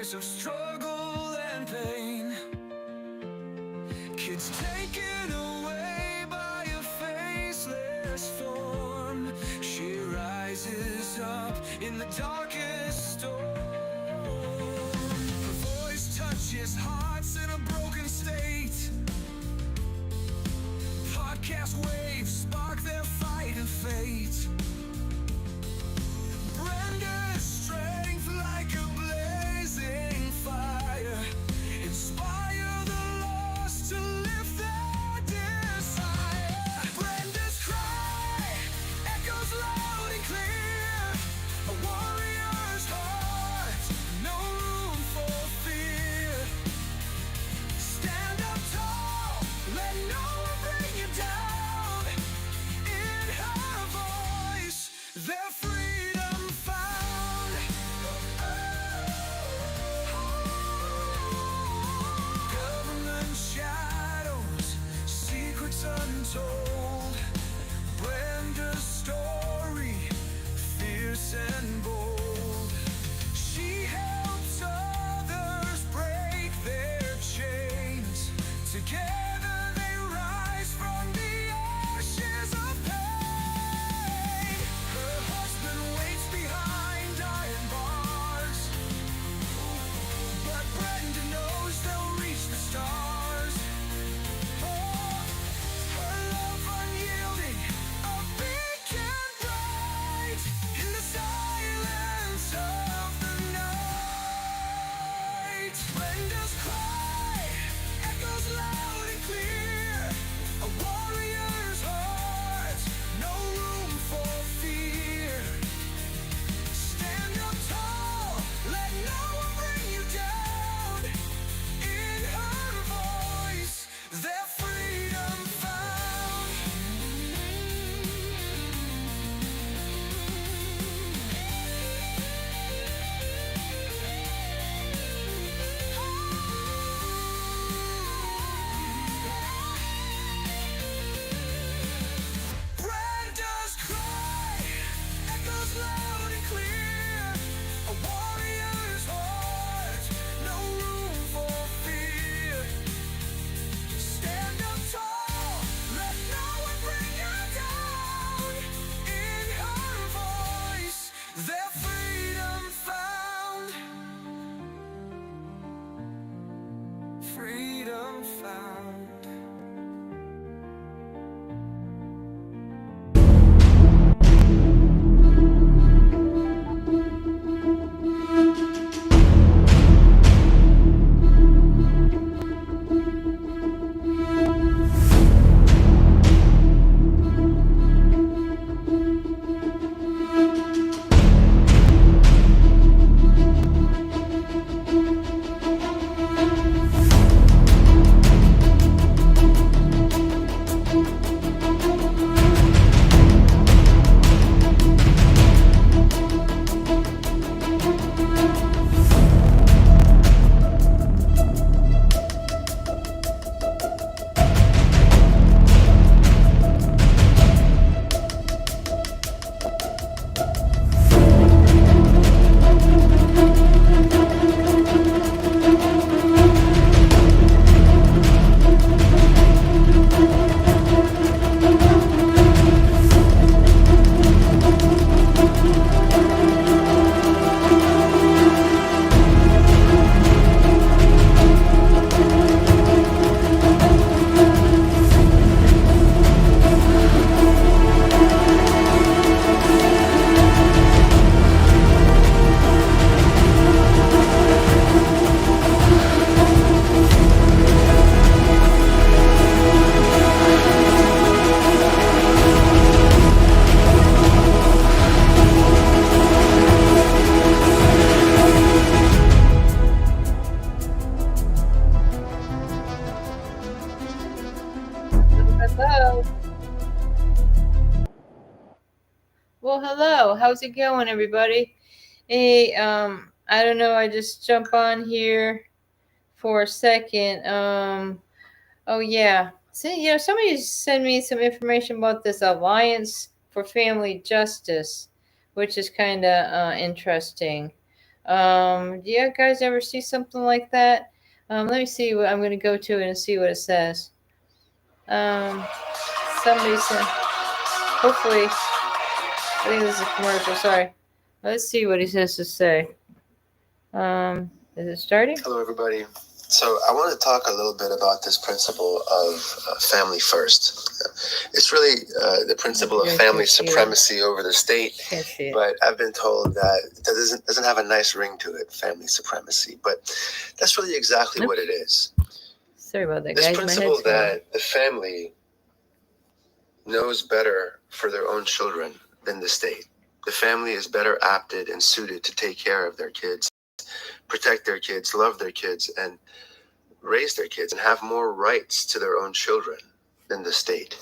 years of struggle and pain, kids taken away by a faceless form. She rises up in the darkest storm. Her voice touches hearts in a broken state. Podcast waves spark their fight of fate. Brenda's strength like a blazing fire, inspire the lost to lift their desire. Brenda's cry echoes loud and clear, a warrior's heart, no room for fear. Stand up tall, let no one bring you down. In her voice, their freedom found. Government shadows, secrets untold. Brenda's story, fierce and bold. She helps others break their chains. Together they rise from the ashes of pain. Her husband waits behind iron bars, but Brenda knows they'll reach the stars. Oh, her love unyielding, a beacon bright in the silence of the night. Brenda's cry echoes loud and clear, a warrior's heart, no room for fear. Stand up tall, let no one bring you down. In her voice, their freedom found. Brenda's cry echoes loud and clear, a warrior's heart, no room for fear. Stand up tall, let no one bring you down. In her voice, their freedom found. Freedom found. Hello. Well, hello. How's it going, everybody? Hey, I don't know. I just jump on here for a second. Oh yeah. So, somebody sent me some information about this Alliance for Family Justice, which is kind of interesting. Do you guys ever see something like that? Let me see what I'm going to go to it and see what it says. Um, Somebody said, hopefully, I think this is a commercial. Sorry. Let's see what he says to say. Is it starting? Hello, everybody. So I want to talk a little bit about this principle of family first. It's really the principle of family supremacy over the state, but I've been told that it doesn't have a nice ring to it, family supremacy. But that's really exactly what it is. Sorry about that, this guys. principle that the family knows better for their own children than the state. The family is better apted and suited to take care of their kids, protect their kids, love their kids, and raise their kids, and have more rights to their own children than the state.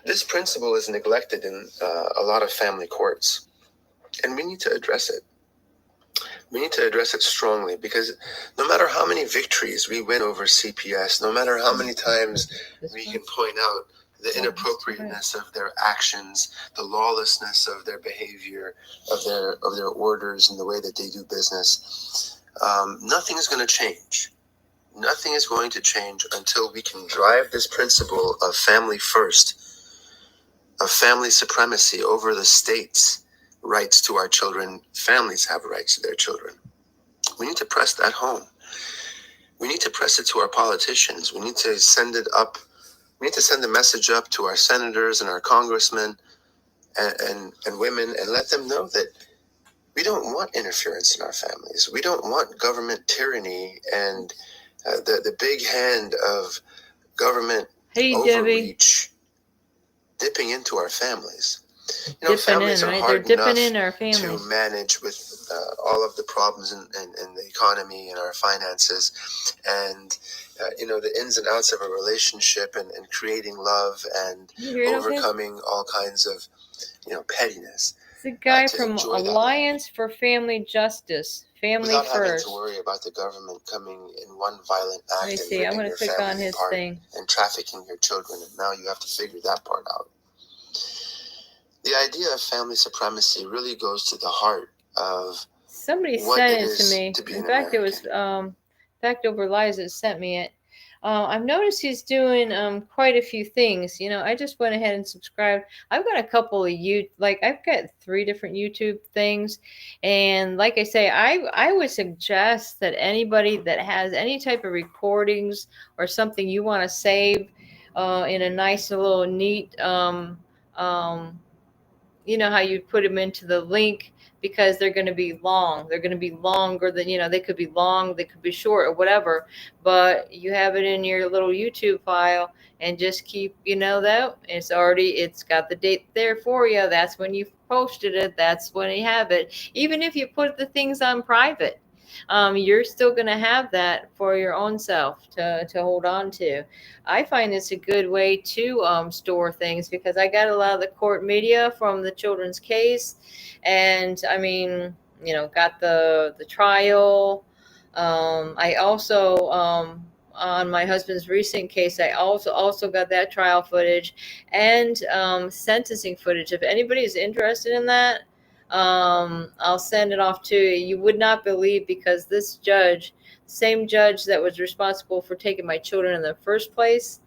This principle is neglected in a lot of family courts, and we need to address it. We need to address it strongly, because no matter how many victories we win over CPS, no matter how many times we can point out the inappropriateness of their actions, the lawlessness of their behavior, of their orders and the way that they do business, nothing is going to change. Nothing is going to change until we can drive this principle of family first, of family supremacy over the state's rights to our children. Families have rights to their children. We need to press that home. We need to press it to our politicians. We need to send it up. We need to send the message up to our senators and our congressmen and women, and let them know that we don't want interference in our families. We don't want government tyranny and the big hand of government overreach dipping into our families. You know, families are hard enough to manage with all of the problems in the economy and our finances, and the ins and outs of a relationship, and creating love and overcoming all kinds of pettiness. It's a guy from Alliance for Family Justice. Family without First. Having to worry about the government coming in one violent act. Let me see. I'm going to click on his thing. And trafficking your children, and now you have to figure that part out. The idea of family supremacy really goes to the heart of somebody sent it to me. In fact, it was over Liza sent me it. I've noticed he's doing quite a few things. I just went ahead and subscribed. I've got a couple of I've got 3 different YouTube things, and like I say, I would suggest that anybody that has any type of recordings or something you want to save in a nice little neat you know how you put them into the link, because they're going to be long. They're going to be longer than, they could be long, they could be short or whatever, but you have it in your little YouTube file and just keep, that it's got the date there for you. That's when you posted it. That's when you have it. Even if you put the things on private, you're still going to have that for your own self to hold on to. I find it's a good way to store things, because I got a lot of the court media from the children's case, and got the trial. I also on my husband's recent case, I also got that trial footage and sentencing footage. If anybody is interested in that, I'll send it off to you. You would not believe, because this judge, same judge that was responsible for taking my children in the first place,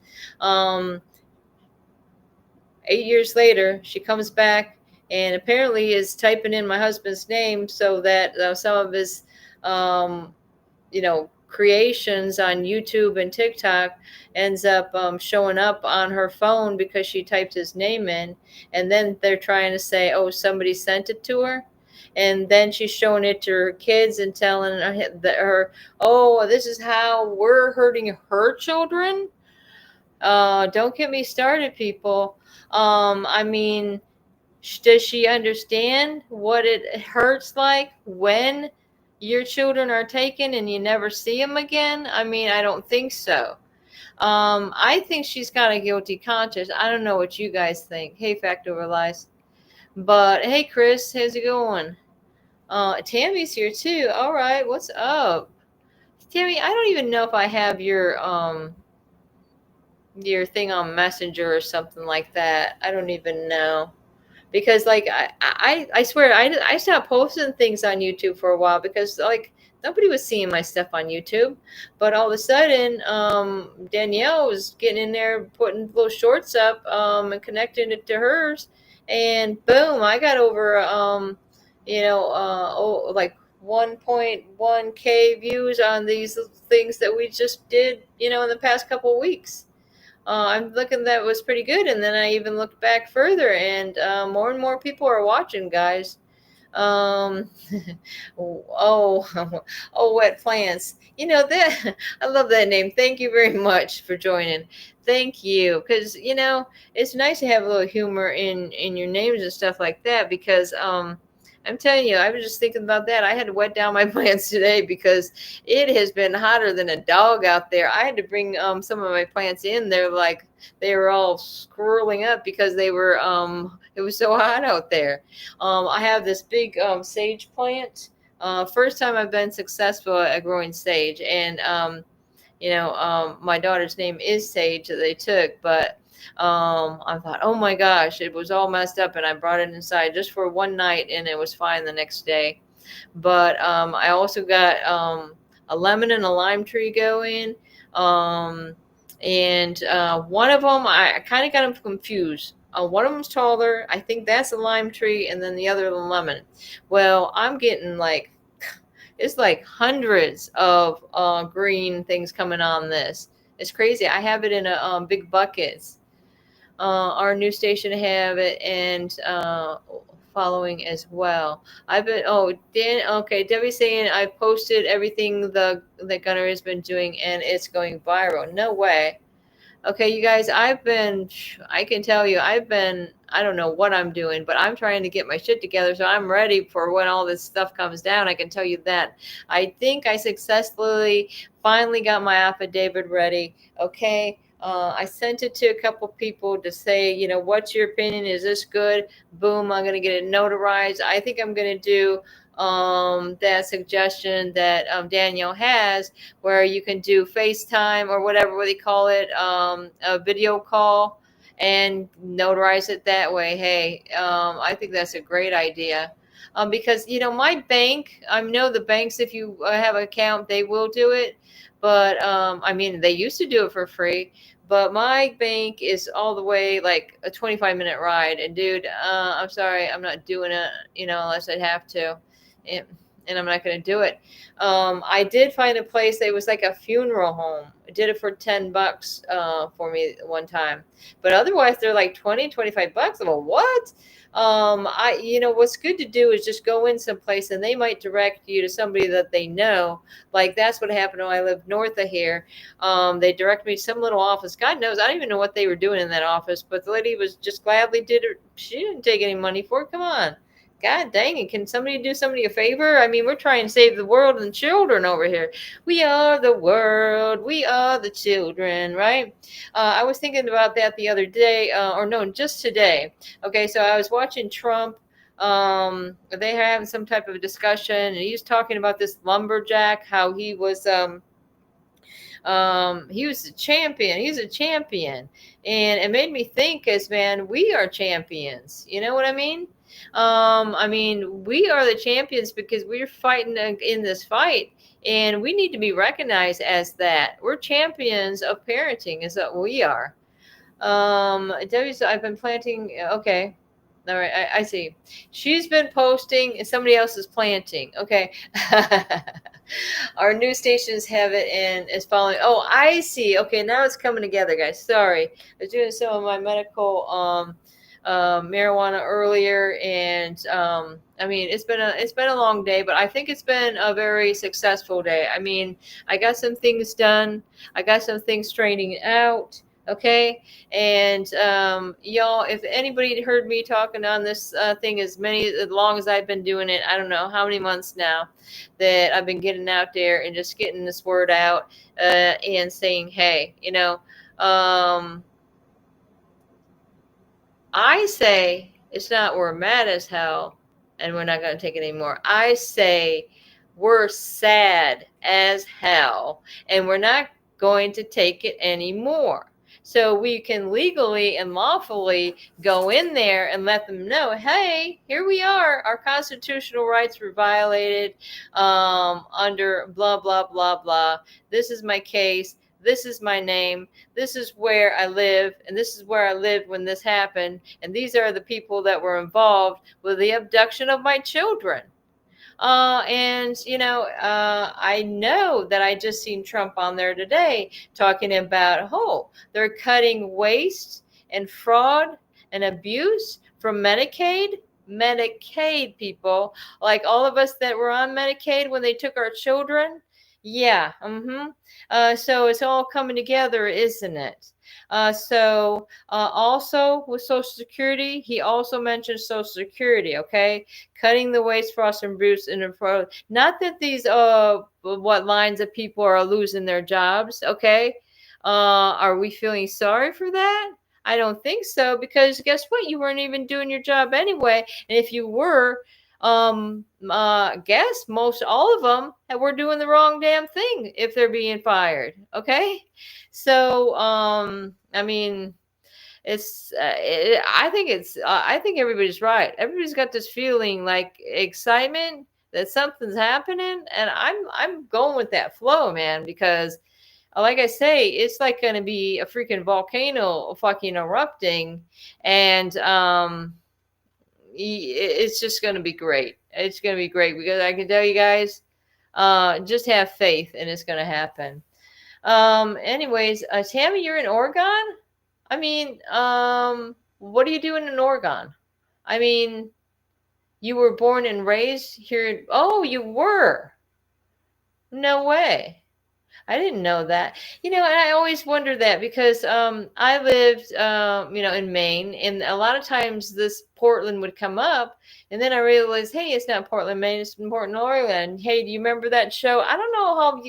8 years later, she comes back and apparently is typing in my husband's name so that some of his, creations on YouTube and TikTok ends up showing up on her phone because she typed his name in. And then they're trying to say, oh, somebody sent it to her. And then she's showing it to her kids and telling her, oh, this is how we're hurting her children. Don't get me started, people. Does she understand what it hurts like when your children are taken and you never see them again? I don't think so. I think she's got a guilty conscience. I don't know what you guys think. Hey, Fact Over Lies. But hey, Chris, how's it going? Tammy's here too. All right, what's up? Tammy, I don't even know if I have your thing on Messenger or something like that. I don't even know. because like I swear I stopped posting things on YouTube for a while because like nobody was seeing my stuff on YouTube. But all of a sudden, Danielle was getting in there, putting little shorts up, and connecting it to hers, and boom, I got over, like 1.1K views on these things that we just did, in the past couple of weeks. I'm looking, that was pretty good. And then I even looked back further, and more and more people are watching, guys. Um, oh, oh, wet plants. That I love that name. Thank you very much for joining. Thank you, because it's nice to have a little humor in your names and stuff like that. Because I'm telling you, I was just thinking about that. I had to wet down my plants today because it has been hotter than a dog out there. I had to bring some of my plants in. They're like they were all squirreling up because they were it was so hot out there. I have this big sage plant. First time I've been successful at growing sage, and my daughter's name is Sage that they took, but I thought, oh my gosh, it was all messed up, and I brought it inside just for one night, and it was fine the next day. But I also got a lemon and a lime tree going. And one of them, I kind of got them confused. One of them's taller. I think that's a lime tree, and then the other the lemon. Well, I'm getting like, it's like hundreds of green things coming on this. It's crazy. I have it in a big buckets. Our new station have it, and following as well. I've been, oh, Dan, okay, Debbie's saying I posted everything the Gunner has been doing, and it's going viral. No way. Okay, you guys, I can tell you, I don't know what I'm doing, but I'm trying to get my shit together so I'm ready for when all this stuff comes down. I can tell you that. I think I successfully finally got my affidavit ready. Okay. I sent it to a couple people to say, what's your opinion? Is this good? Boom, I'm going to get it notarized. I think I'm going to do that suggestion that Danielle has, where you can do FaceTime or whatever they call it, a video call, and notarize it that way. Hey, I think that's a great idea. Because my bank, I know the banks, if you have an account, they will do it. But I mean, they used to do it for free. But my bank is all the way like a 25-minute ride. And dude, I'm sorry, I'm not doing it, unless I have to. And I'm not going to do it. I did find a place that was like a funeral home. I did it for $10 for me one time. But otherwise, they're like 20, $25. I'm like, what? What's good to do is just go in someplace, and they might direct you to somebody that they know. Like that's what happened when I lived north of here. They directed me to some little office. God knows, I don't even know what they were doing in that office, but the lady was just gladly did it. She didn't take any money for it. Come on. God dang it. Can somebody do somebody a favor? I mean, we're trying to save the world and children over here. We are the world. We are the children, right? I was thinking about that the other day, or no, just today. Okay, so I was watching Trump. They were having some type of discussion, and he was talking about this lumberjack, how he was a champion. He's a champion. And it made me think, as man, we are champions. You know what I mean? We are the champions because we're fighting in this fight, and we need to be recognized as that. We're champions of parenting, is what we are. I've been planting. Okay. All right. I see. She's been posting and somebody else is planting. Okay. Our news stations have it and is following. Oh, I see. Okay. Now it's coming together, guys. Sorry. I was doing some of my medical, marijuana earlier, and it's been a long day, but I think it's been a very successful day. I mean, I got some things done. I got some things straightening out. Okay. And y'all, if anybody heard me talking on this thing as long as I've been doing it, I don't know how many months now that I've been getting out there and just getting this word out, and saying, hey, I say it's not we're mad as hell and we're not going to take it anymore. I say we're sad as hell and we're not going to take it anymore. so we can legally and lawfully go in there and let them know, hey, here we are, our constitutional rights were violated under blah blah blah blah. This is my case, this is my name, this is where I live, and this is where I lived when this happened, and these are the people that were involved with the abduction of my children. And I know that I just seen Trump on there today talking about, oh, they're cutting waste and fraud and abuse from Medicaid people, like all of us that were on Medicaid when they took our children. Yeah. So it's all coming together, isn't it? Also with Social Security, he also mentioned Social Security, okay? Cutting the waste, frost, and bruise in the not that these what lines of people are losing their jobs, okay? Are we feeling sorry for that? I don't think so, because guess what? You weren't even doing your job anyway. And if you were, guess most all of them were doing the wrong damn thing if they're being fired. Okay. So, I mean, I think everybody's right. Everybody's got this feeling like excitement that something's happening, and I'm going with that flow, man, because like I say, it's like going to be a freaking volcano fucking erupting, and it's just going to be great. It's going to be great, because I can tell you guys, just have faith and it's going to happen. Anyways, Tammy, you're in Oregon? I mean, what are you doing in Oregon? I mean, you were born and raised here. Oh, you were. No way. I didn't know that. And I always wonder that, because I lived, in Maine, and a lot of times this Portland would come up, and then I realized, hey, it's not Portland, Maine, it's Portland, Oregon. Hey, do you remember that show? I don't know how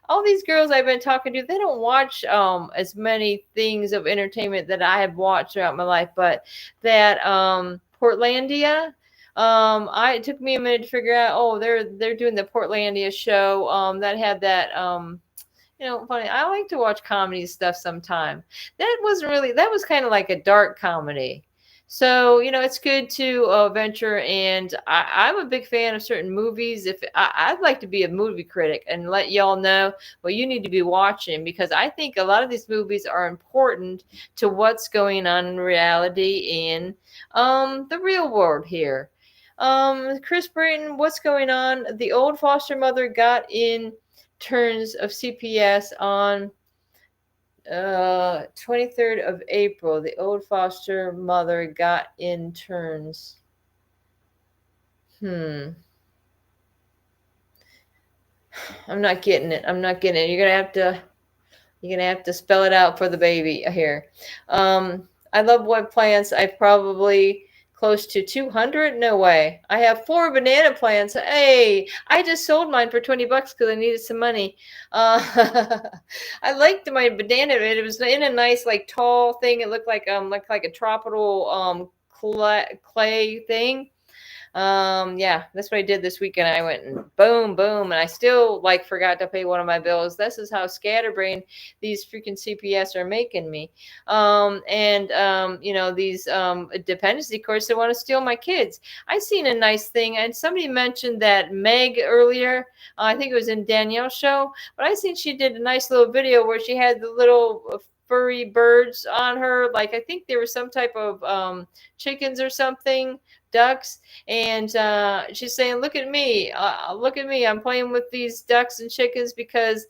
all these girls I've been talking to, they don't watch as many things of entertainment that I have watched throughout my life, but that Portlandia. It took me a minute to figure out. Oh, they're doing the Portlandia show. That had that. Funny. I like to watch comedy stuff sometime. That was kind of like a dark comedy. So, it's good to venture, and I'm a big fan of certain movies. I'd like to be a movie critic and let y'all know what you need to be watching, because I think a lot of these movies are important to what's going on in reality in the real world here. Chris Brayton, what's going on? The old foster mother got in turns of CPS on 23rd of April. The old foster mother got in turns. I'm not getting it. You're gonna have to spell it out for the baby here. I love what plants. I probably close to 200. No way. I have 4 banana plants. Hey, I just sold mine for $20 because I needed some money. I liked my banana. It was in a nice, like, tall thing. It looked like a tropical clay thing. Yeah, that's what I did this weekend. I went and boom, boom, and I still forgot to pay one of my bills. This is how scatterbrained these freaking CPS are making me. These dependency courts, they want to steal my kids. I seen a nice thing, and somebody mentioned that Meg earlier. I think it was in Danielle's show, but I seen she did a nice little video where she had the little furry birds on her. I think there was some type of chickens or something, ducks, and she's saying, look at me, I'm playing with these ducks and chickens because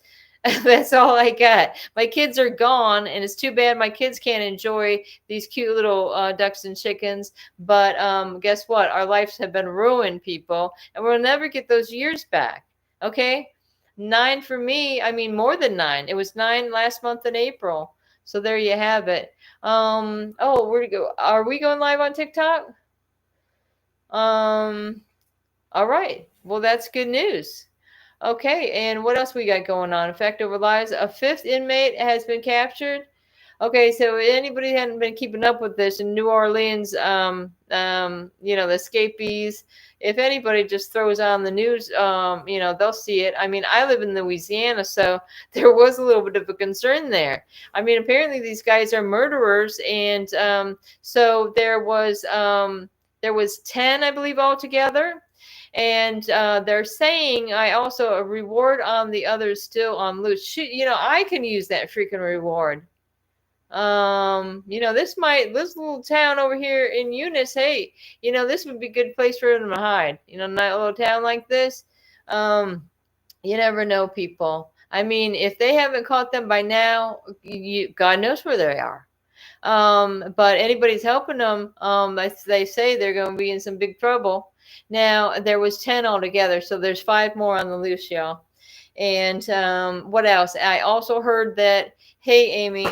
that's all I got. My kids are gone, and it's too bad my kids can't enjoy these cute little ducks and chickens, but guess what, our lives have been ruined, people, and we'll never get those years back. Okay, 9 for me. I mean, more than 9. It was 9 last month in April. So there you have it. Where to go? Are we going live on TikTok? All right. Well, that's good news. Okay, and what else we got going on? Effect over lives. A 5th inmate has been captured. Okay, so anybody hadn't been keeping up with this in New Orleans, the escapees, if anybody just throws on the news, they'll see it. I mean, I live in Louisiana, so there was a little bit of a concern there. I mean, apparently these guys are murderers, and so there was 10, I believe, altogether. And they're saying I also a reward on the others still on loose. I can use that freaking reward. This little town over here in Eunice, hey, this would be a good place for them to hide. Not a little town like this. You never know, people. I mean, if they haven't caught them by now, God knows where they are. But anybody's helping them, they say they're going to be in some big trouble. Now, there was 10 altogether, so there's 5 more on the loose, y'all. And what else? I also heard that, hey, Amy,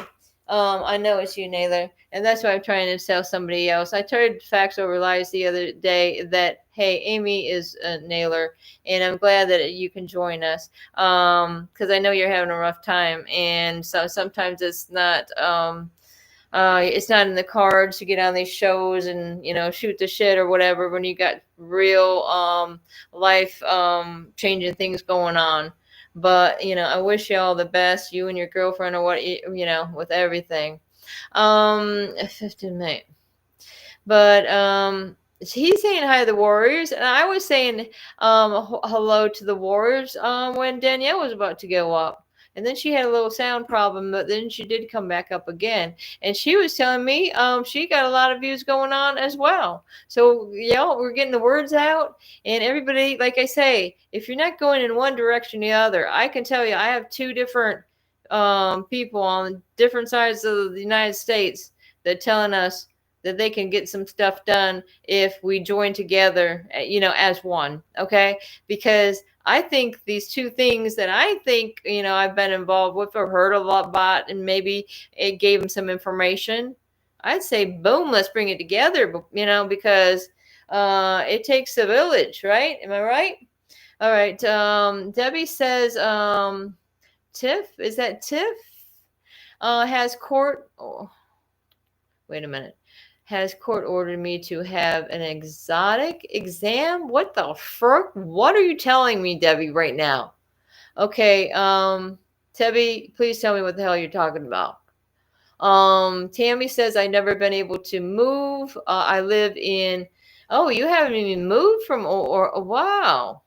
I know it's you, Naylor, and that's why I'm trying to tell somebody else. I tried Facts Over Lies the other day that, hey, Amy is a Naylor, and I'm glad that you can join us, because I know you're having a rough time, and so sometimes it's not in the cards to get on these shows and shoot the shit or whatever when you got real life changing things going on. But I wish you all the best, you and your girlfriend, or what with everything. 15 minutes. But he's saying hi to the Warriors, and I was saying hello to the Warriors when Danielle was about to go up. And then she had a little sound problem, but then she did come back up again. And she was telling me she got a lot of views going on as well. So, we're getting the words out. And everybody, like I say, if you're not going in one direction or the other, I can tell you I have 2 different people on different sides of the United States that telling us that they can get some stuff done if we join together, as one. Okay. Because I think these 2 things that I think, I've been involved with or heard a lot about, and maybe it gave them some information. I'd say, boom, let's bring it together, because it takes a village, right? Am I right? All right. Debbie says, Tiff, is that Tiff? Has court, wait a minute. Has court ordered me to have an exotic exam? What the frick? What are you telling me, Debbie, right now? Okay, Debbie, please tell me what the hell you're talking about. Tammy says, I've never been able to move. I live in, you haven't even moved from, or wow.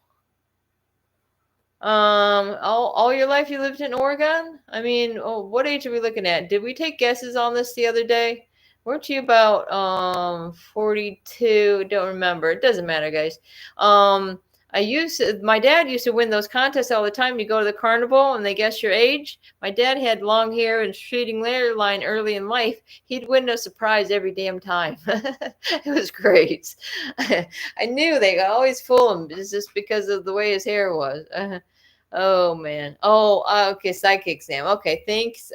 All your life you lived in Oregon? I mean, what age are we looking at? Did we take guesses on this the other day? Weren't you about 42? Don't remember. It doesn't matter, guys. My dad used to win those contests all the time. You go to the carnival and they guess your age. My dad had long hair and shooting line early in life. He'd win a surprise every damn time. It was great. I knew they could always fool him. It's just because of the way his hair was. Oh man. Okay. Psychic exam. Okay. Thanks.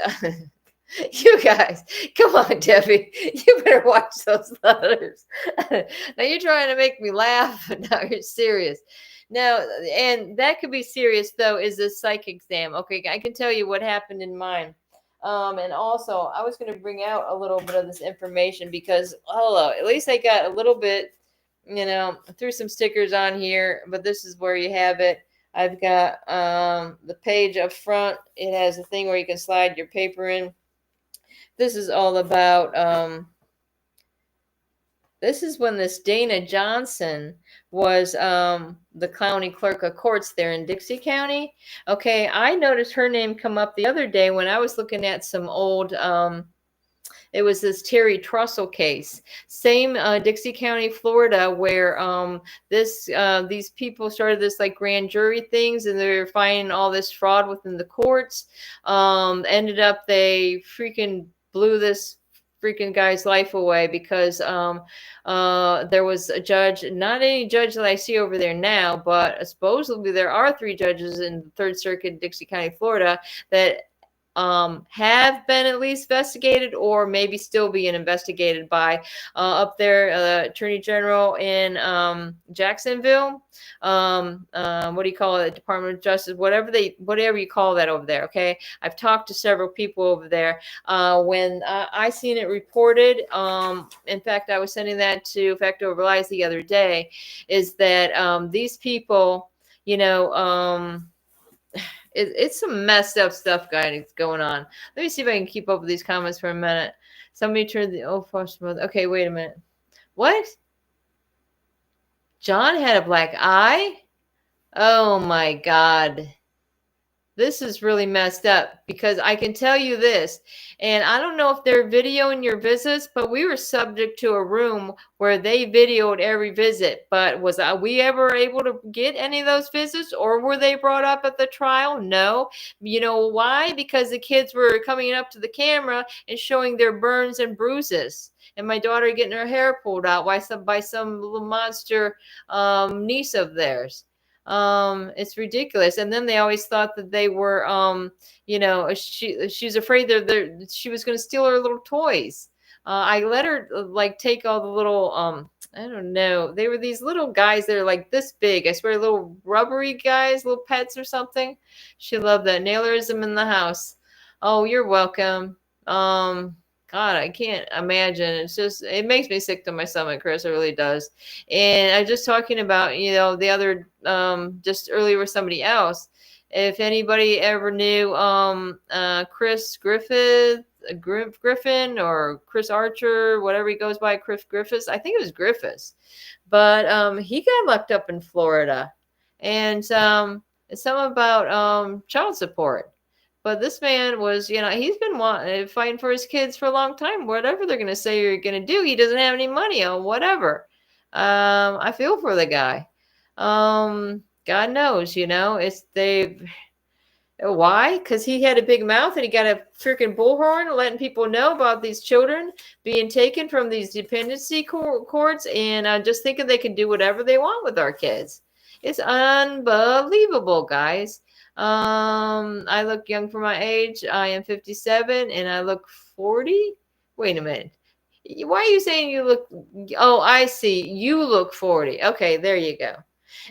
You guys, come on, Debbie. You better watch those letters. Now you're trying to make me laugh. Now you're serious. Now, and that could be serious though, is the psych exam. Okay, I can tell you what happened in mine. And also I was going to bring out a little bit of this information because, at least I got a little bit, threw some stickers on here, but this is where you have it. I've got the page up front. It has a thing where you can slide your paper in. This is all about, this is when this Dana Johnson was the county clerk of courts there in Dixie County. Okay, I noticed her name come up the other day when I was looking at some old, it was this Terry Trussell case. Same Dixie County, Florida, where these people started this like grand jury things, and they're finding all this fraud within the courts. Ended up they freaking blew this freaking guy's life away because there was a judge, not any judge that I see over there now, but supposedly there are 3 judges in the Third Circuit, Dixie County, Florida, that have been at least investigated or maybe still being investigated by up there, Attorney General in Jacksonville. What do you call it? Department of Justice, whatever you call that over there. Okay, I've talked to several people over there. When I seen it reported, in fact, I was sending that to Fact Over Lies the other day. Is that these people, it's some messed up stuff going on. Let me see if I can keep up with these comments for a minute. Somebody turned the foster mother. Okay, wait a minute. What? John had a black eye? Oh my God. This is really messed up, because I can tell you this, and I don't know if they're videoing your visits, but we were subject to a room where they videoed every visit. But was we ever able to get any of those visits, or were they brought up at the trial? No. You know why? Because the kids were coming up to the camera and showing their burns and bruises. And my daughter getting her hair pulled out by some little monster niece of theirs. It's ridiculous. And then they always thought that they were she's afraid that she was going to steal her little toys. I let her like take all the little I don't know, they were these little guys that are like this big, I swear, little rubbery guys, little pets or something. She loved that. Nailerism in the house. Oh, you're welcome. God, I can't imagine. It makes me sick to my stomach, Chris. It really does. And I'm just talking about, the other, just earlier with somebody else. If anybody ever knew Chris Griffin or Chris Archer, whatever he goes by, Chris Griffiths. I think it was Griffiths. But he got locked up in Florida. And it's something about child support. But this man was, he's been fighting for his kids for a long time. Whatever they're going to say you're going to do, he doesn't have any money on whatever. I feel for the guy. God knows, why? Because he had a big mouth and he got a freaking bullhorn letting people know about these children being taken from these dependency courts and just thinking they can do whatever they want with our kids. It's unbelievable, guys. I look young for my age. I am 57 and I look 40. Wait a minute. Why are you saying you look? Oh, I see. You look 40. Okay, there you go.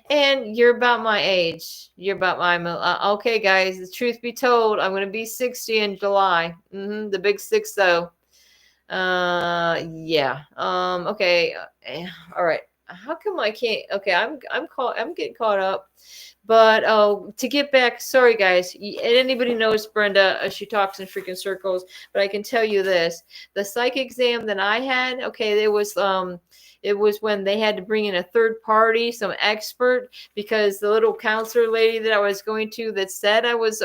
And you're about my age. You're about my okay, guys. The truth be told, I'm going to be 60 in July. The big 60. Yeah. Okay. All right. How come I can't? Okay, I'm getting caught up. But to get back, sorry guys, and anybody knows Brenda, she talks in freaking circles, but I can tell you this: the psych exam that I had, okay, it was when they had to bring in a third party, some expert, because the little counselor lady that I was going to that said I was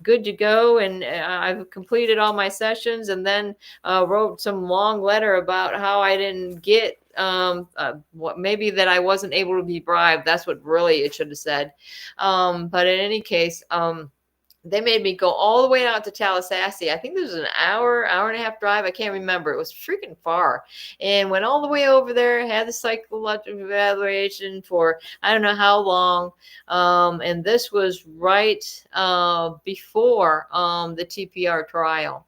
good to go and I've completed all my sessions, and then wrote some long letter about how I didn't get maybe that I wasn't able to be bribed. That's what really it should have said. But in any case, they made me go all the way out to Tallahassee. I think this was an hour and a half drive. I can't remember. It was freaking far. And went all the way over there, had the psychological evaluation for I don't know how long. And this was right before the TPR trial.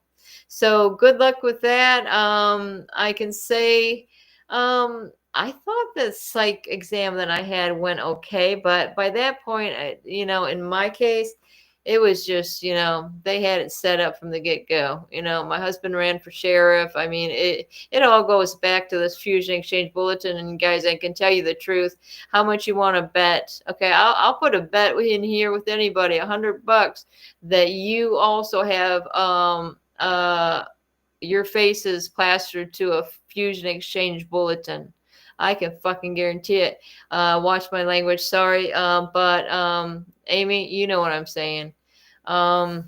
So good luck with that. I can say I thought the psych exam that I had went okay, but by that point, in my case, it was just, they had it set up from the get-go. My husband ran for sheriff. I mean, it all goes back to this Fusion Exchange Bulletin. And guys, I can tell you the truth. How much you want to bet? Okay, I'll put a bet in here with anybody, $100, that you also have your face is plastered to a Fusion Exchange Bulletin. I can fucking guarantee it. Watch my language. Sorry. But Amy, you know what I'm saying. In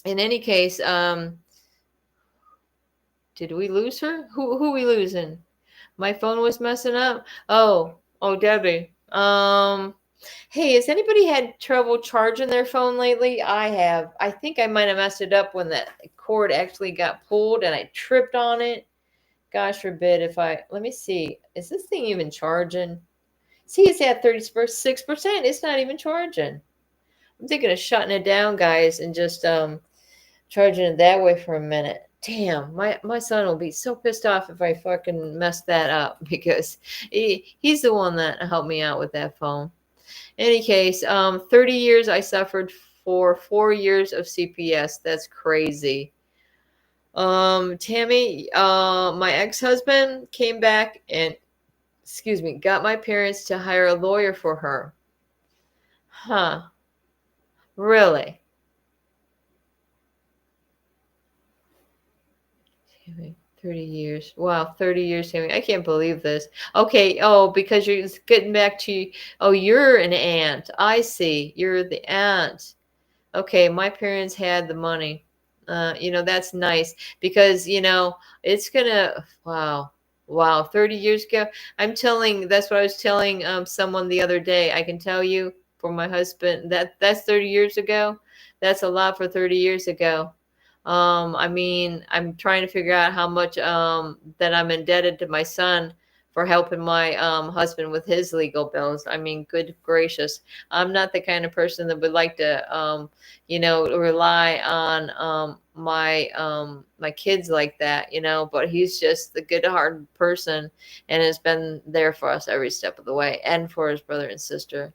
any case, did we lose her? Who we losing? My phone was messing up. Oh, Debbie. Hey, has anybody had trouble charging their phone lately? I have. I think I might have messed it up when that cord actually got pulled and I tripped on it. Gosh forbid let me see. Is this thing even charging? See, it's at 36%. It's not even charging. I'm thinking of shutting it down, guys, and just charging it that way for a minute. Damn, my son will be so pissed off if I fucking mess that up because he's the one that helped me out with that phone. In any case, 30 years I suffered for 4 years of CPS. That's crazy. Tammy, my ex-husband came back and, excuse me, got my parents to hire a lawyer for her. Huh. Really? 30 years. Wow, 30 years, Tammy. I can't believe this. Okay, oh, because you're getting back to, oh, you're an aunt. I see. You're the aunt. Okay, my parents had the money. That's nice because, it's gonna, wow, 30 years ago. That's what I was telling someone the other day. I can tell you for my husband that's 30 years ago. That's a lot for 30 years ago. I mean, I'm trying to figure out how much that I'm indebted to my son for helping my husband with his legal bills. I mean, good gracious. I'm not the kind of person that would like to rely on my kids like that, but he's just a good-hearted person and has been there for us every step of the way and for his brother and sister.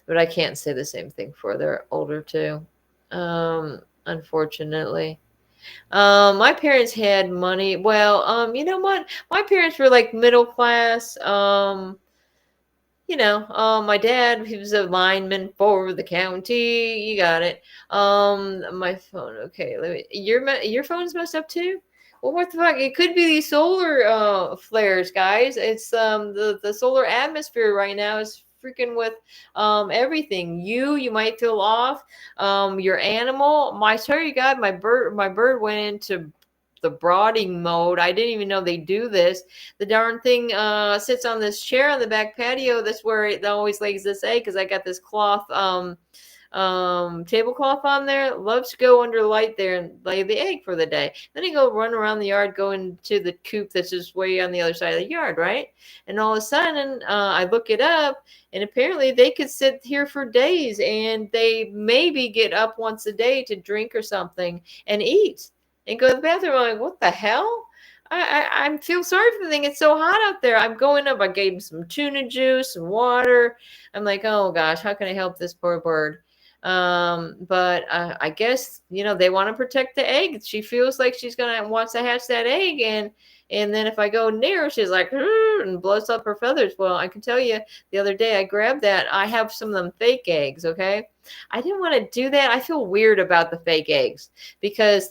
But I can't say the same thing for their older two. Unfortunately. My parents had money. Well, you know what? My parents were like middle class. My dad, he was a lineman for the county. You got it. My phone. Okay, your phone's messed up too. Well, what the fuck? It could be these solar flares, guys. It's the solar atmosphere right now is freaking with everything. You might feel off. Your animal. I swear to God, my bird went into the brooding mode. I didn't even know they do this. The darn thing sits on this chair on the back patio. That's where it always lays this egg because I got this cloth tablecloth on there. Loves to go under light there and lay the egg for the day. Then he go run around the yard, go into the coop that's just way on the other side of the yard, right? And all of a sudden, I look it up, and apparently they could sit here for days, and they maybe get up once a day to drink or something and eat and go to the bathroom. I'm like, what the hell? I feel sorry for the thing. It's so hot out there. I'm going up. I gave him some tuna juice, some water. I'm like, oh gosh, how can I help this poor bird? But I guess they want to protect the egg. She feels like she's wants to hatch that egg, and then if I go near, she's like and blows up her feathers. Well, I can tell you, the other day I grabbed that. I have some of them fake eggs. Okay, I didn't want to do that. I feel weird about the fake eggs because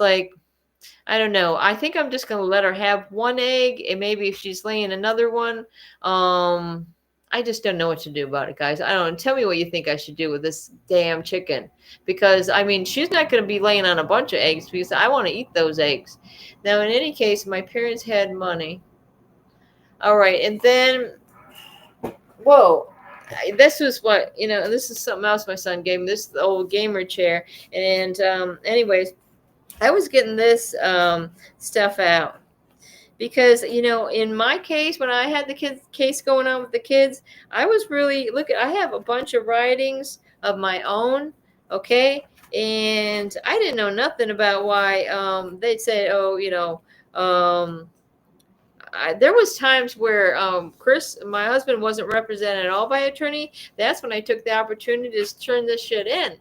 I don't know. I think I'm just going to let her have one egg, and maybe if she's laying another one, I just don't know what to do about it, guys. I don't know. Tell me what you think I should do with this damn chicken, because I mean, she's not going to be laying on a bunch of eggs because I want to eat those eggs. Now, in any case, my parents had money. All right, and then whoa. This was what this is something else my son gave me. This is the old gamer chair, and anyways, I was getting this stuff out because in my case, when I had the kids case going on with the kids, I was really I have a bunch of writings of my own, okay, and I didn't know nothing about why they'd say, oh, there was times where Chris, my husband, wasn't represented at all by attorney. That's when I took the opportunity to turn this shit in.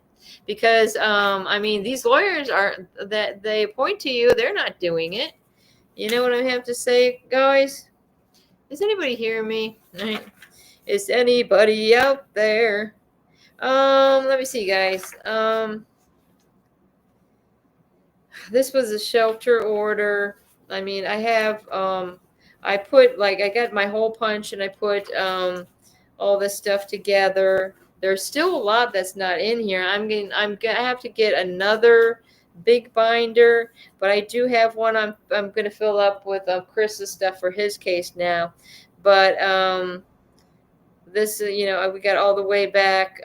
Because I mean, these lawyers are that they appoint to you, they're not doing it. You know what I have to say, guys? Is anybody hearing me? Is anybody out there? Let me see, guys. This was a shelter order. I mean, I have I put I got my hole punch and I put all this stuff together. There's still a lot that's not in here. I'm gonna have to get another big binder, but I do have one I'm gonna fill up with Chris's stuff for his case now. But this we got all the way back.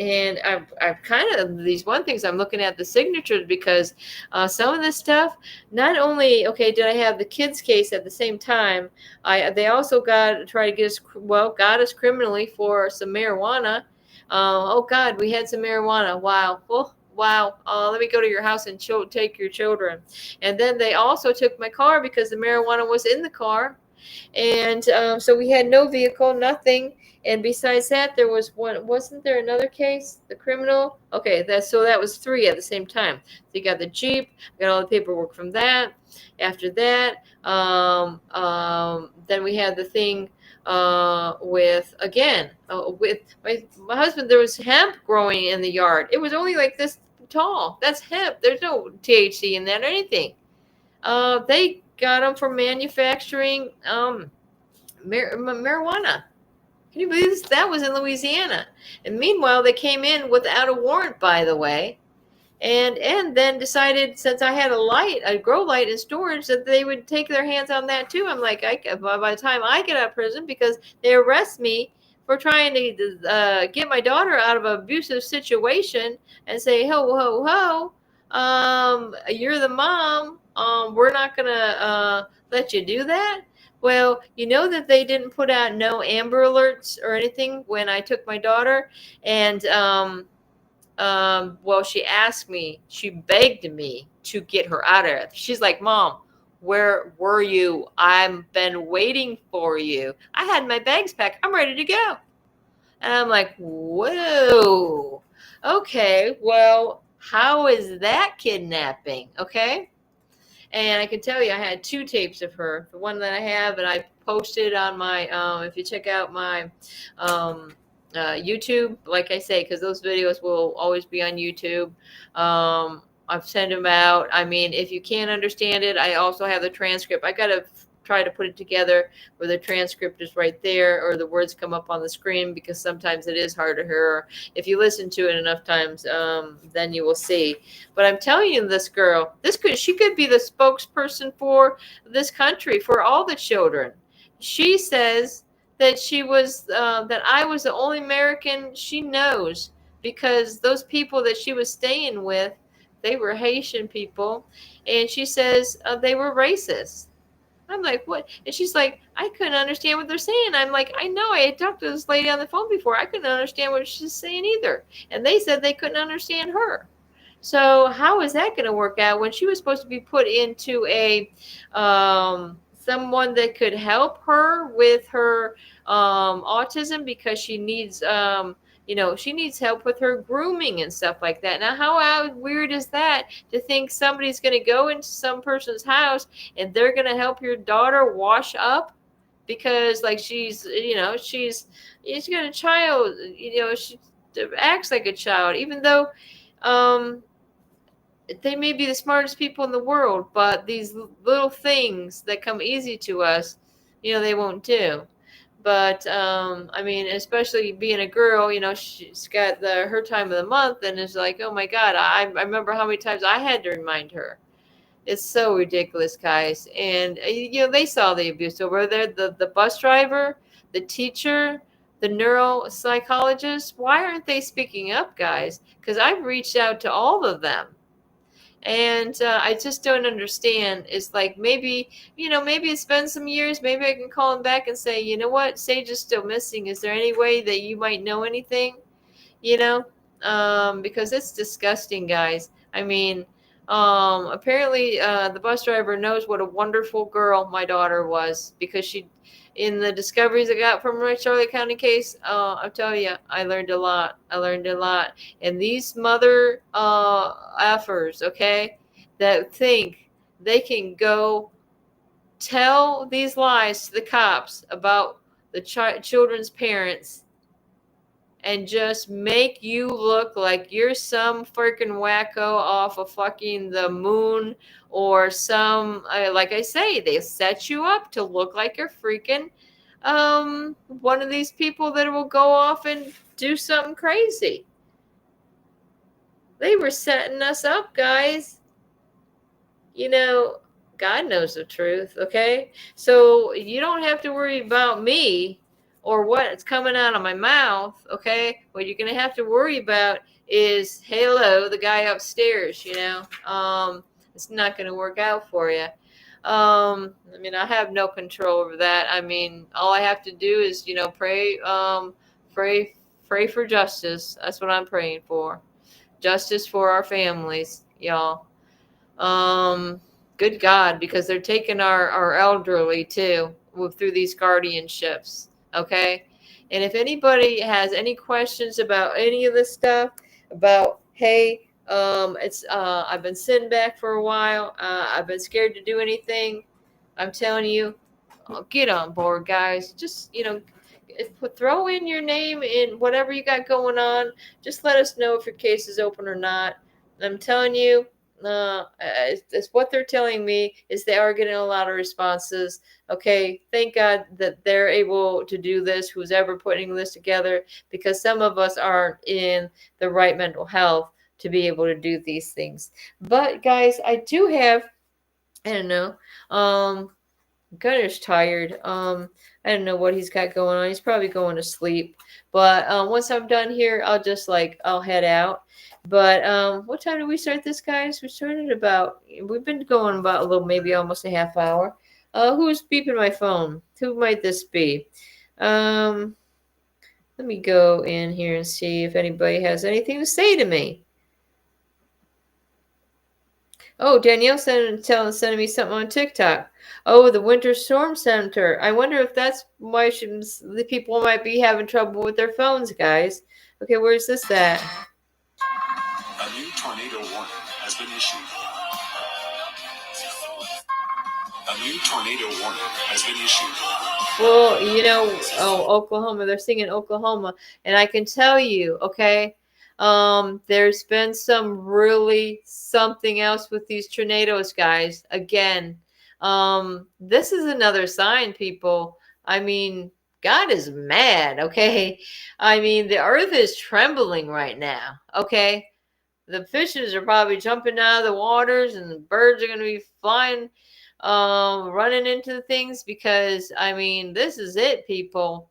And I've kind of these one things I'm looking at the signatures because some of this stuff, not only did I have the kids case at the same time, they also got us criminally for some marijuana. Oh God, we had some marijuana. Wow. wow, let me go to your house and take your children. And then they also took my car because the marijuana was in the car. And so we had no vehicle, nothing. And besides that, there was one. Wasn't there another case? The criminal. Okay, that was three at the same time. So you got the Jeep, got all the paperwork from that. After that, then we had the thing with my husband. There was hemp growing in the yard. It was only like this tall. That's hemp. There's no THC in that or anything. They got them for manufacturing marijuana. Can you believe this? That was in Louisiana. And meanwhile, they came in without a warrant, by the way, and then decided, since I had a grow light in storage, that they would take their hands on that too. I'm like, by the time I get out of prison, because they arrest me for trying to get my daughter out of an abusive situation and say, ho, ho, ho, you're the mom. We're not going to let you do that. Well, you know that they didn't put out no Amber Alerts or anything when I took my daughter. And, well, she begged me to get her out of it. She's like, Mom, where were you? I've been waiting for you. I had my bags packed. I'm ready to go. And I'm like, whoa. Okay, well, how is that kidnapping? Okay. And I can tell you, I had 2 tapes of her. The one that I have, and I posted on my, if you check out my YouTube, like I say, because those videos will always be on YouTube. I've sent them out. I mean, if you can't understand it, I also have the transcript. I got to try to put it together where the transcript is right there or the words come up on the screen, because sometimes it is hard to hear. If you listen to it enough times, then you will see. But I'm telling you, this girl, she could be the spokesperson for this country, for all the children. She says that that I was the only American she knows, because those people that she was staying with, they were Haitian people, and she says they were racist. I'm like, what? And she's like, I couldn't understand what they're saying. I'm like, I know. I had talked to this lady on the phone before. I couldn't understand what she's saying either. And they said they couldn't understand her. So how is that going to work out when she was supposed to be put into a someone that could help her with her autism, because she needs she needs help with her grooming and stuff like that. Now, how weird is that, to think somebody's going to go into some person's house and they're going to help your daughter wash up because, like, she's got a child, she acts like a child, even though they may be the smartest people in the world, but these little things that come easy to us, they won't do. But I mean, especially being a girl, she's got her time of the month, and it's like, oh my God, I remember how many times I had to remind her. It's so ridiculous, guys. And they saw the abuse. So were there the bus driver, the teacher, the neuropsychologist? Why aren't they speaking up, guys? Because I've reached out to all of them. And I just don't understand. It's like, maybe it's been some years. Maybe I can call him back and say, you know what, Sage is still missing. Is there any way that you might know anything? Because it's disgusting, guys. I mean, apparently the bus driver knows what a wonderful girl my daughter was, because in the discoveries I got from my Charlotte County case, I'll tell you, I learned a lot. And these mother effers, okay, that think they can go tell these lies to the cops about the children's parents and just make you look like you're some freaking wacko off of fucking the moon, or some, like I say, they set you up to look like you're freaking one of these people that will go off and do something crazy. They were setting us up, guys. God knows the truth, okay? So you don't have to worry about me or what's coming out of my mouth, okay? What you're going to have to worry about is, hello, the guy upstairs, it's not going to work out for you. I mean, I have no control over that. I mean, all I have to do is, pray for justice. That's what I'm praying for. Justice for our families, y'all. Good God, because they're taking our elderly too through these guardianships. Okay. And if anybody has any questions about any of this stuff, about, hey, it's I've been sitting back for a while. I've been scared to do anything. I'm telling you, get on board, guys. Just, throw in your name in whatever you got going on. Just let us know if your case is open or not. I'm telling you, it's what they're telling me is they are getting a lot of responses. Okay, thank God that they're able to do this, who's ever putting this together, because some of us aren't in the right mental health to be able to do these things. But guys, I do have, I don't know, Gunner's tired. I don't know what he's got going on. He's probably going to sleep. But once I'm done here, I'll head out. But what time did we start this, guys? We've been going about a little, maybe almost a half hour. Who's beeping my phone? Who might this be? Um, Let me go in here and see if anybody has anything to say to me. Oh, Danielle sending me something on TikTok. Oh, the Winter Storm Center. I wonder if that's why the people might be having trouble with their phones, guys. Okay, where's this at? A new tornado warning has been issued. A new tornado warning has been issued. Well, Oklahoma. They're singing Oklahoma, and I can tell you, okay, there's been some really something else with these tornadoes, guys. Again, this is another sign, people. I mean, God is mad, okay? I mean, the earth is trembling right now, okay? The fishes are probably jumping out of the waters, and the birds are going to be flying, running into things, because I mean, this is it, people.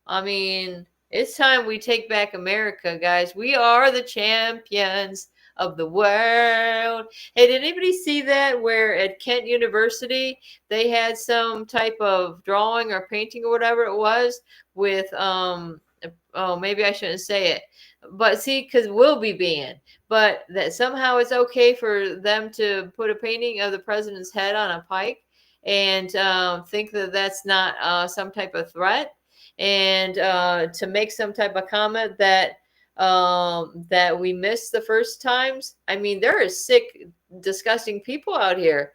I mean, it's time we take back America, guys. We are the champions of the world. Hey, did anybody see that, where at Kent University they had some type of drawing or painting or whatever it was with oh, maybe I shouldn't say it, but see, because we'll be banned, but that somehow it's okay for them to put a painting of the president's head on a pike, and think that that's not some type of threat, and to make some type of comment that we missed the first times. I mean, there are sick, disgusting people out here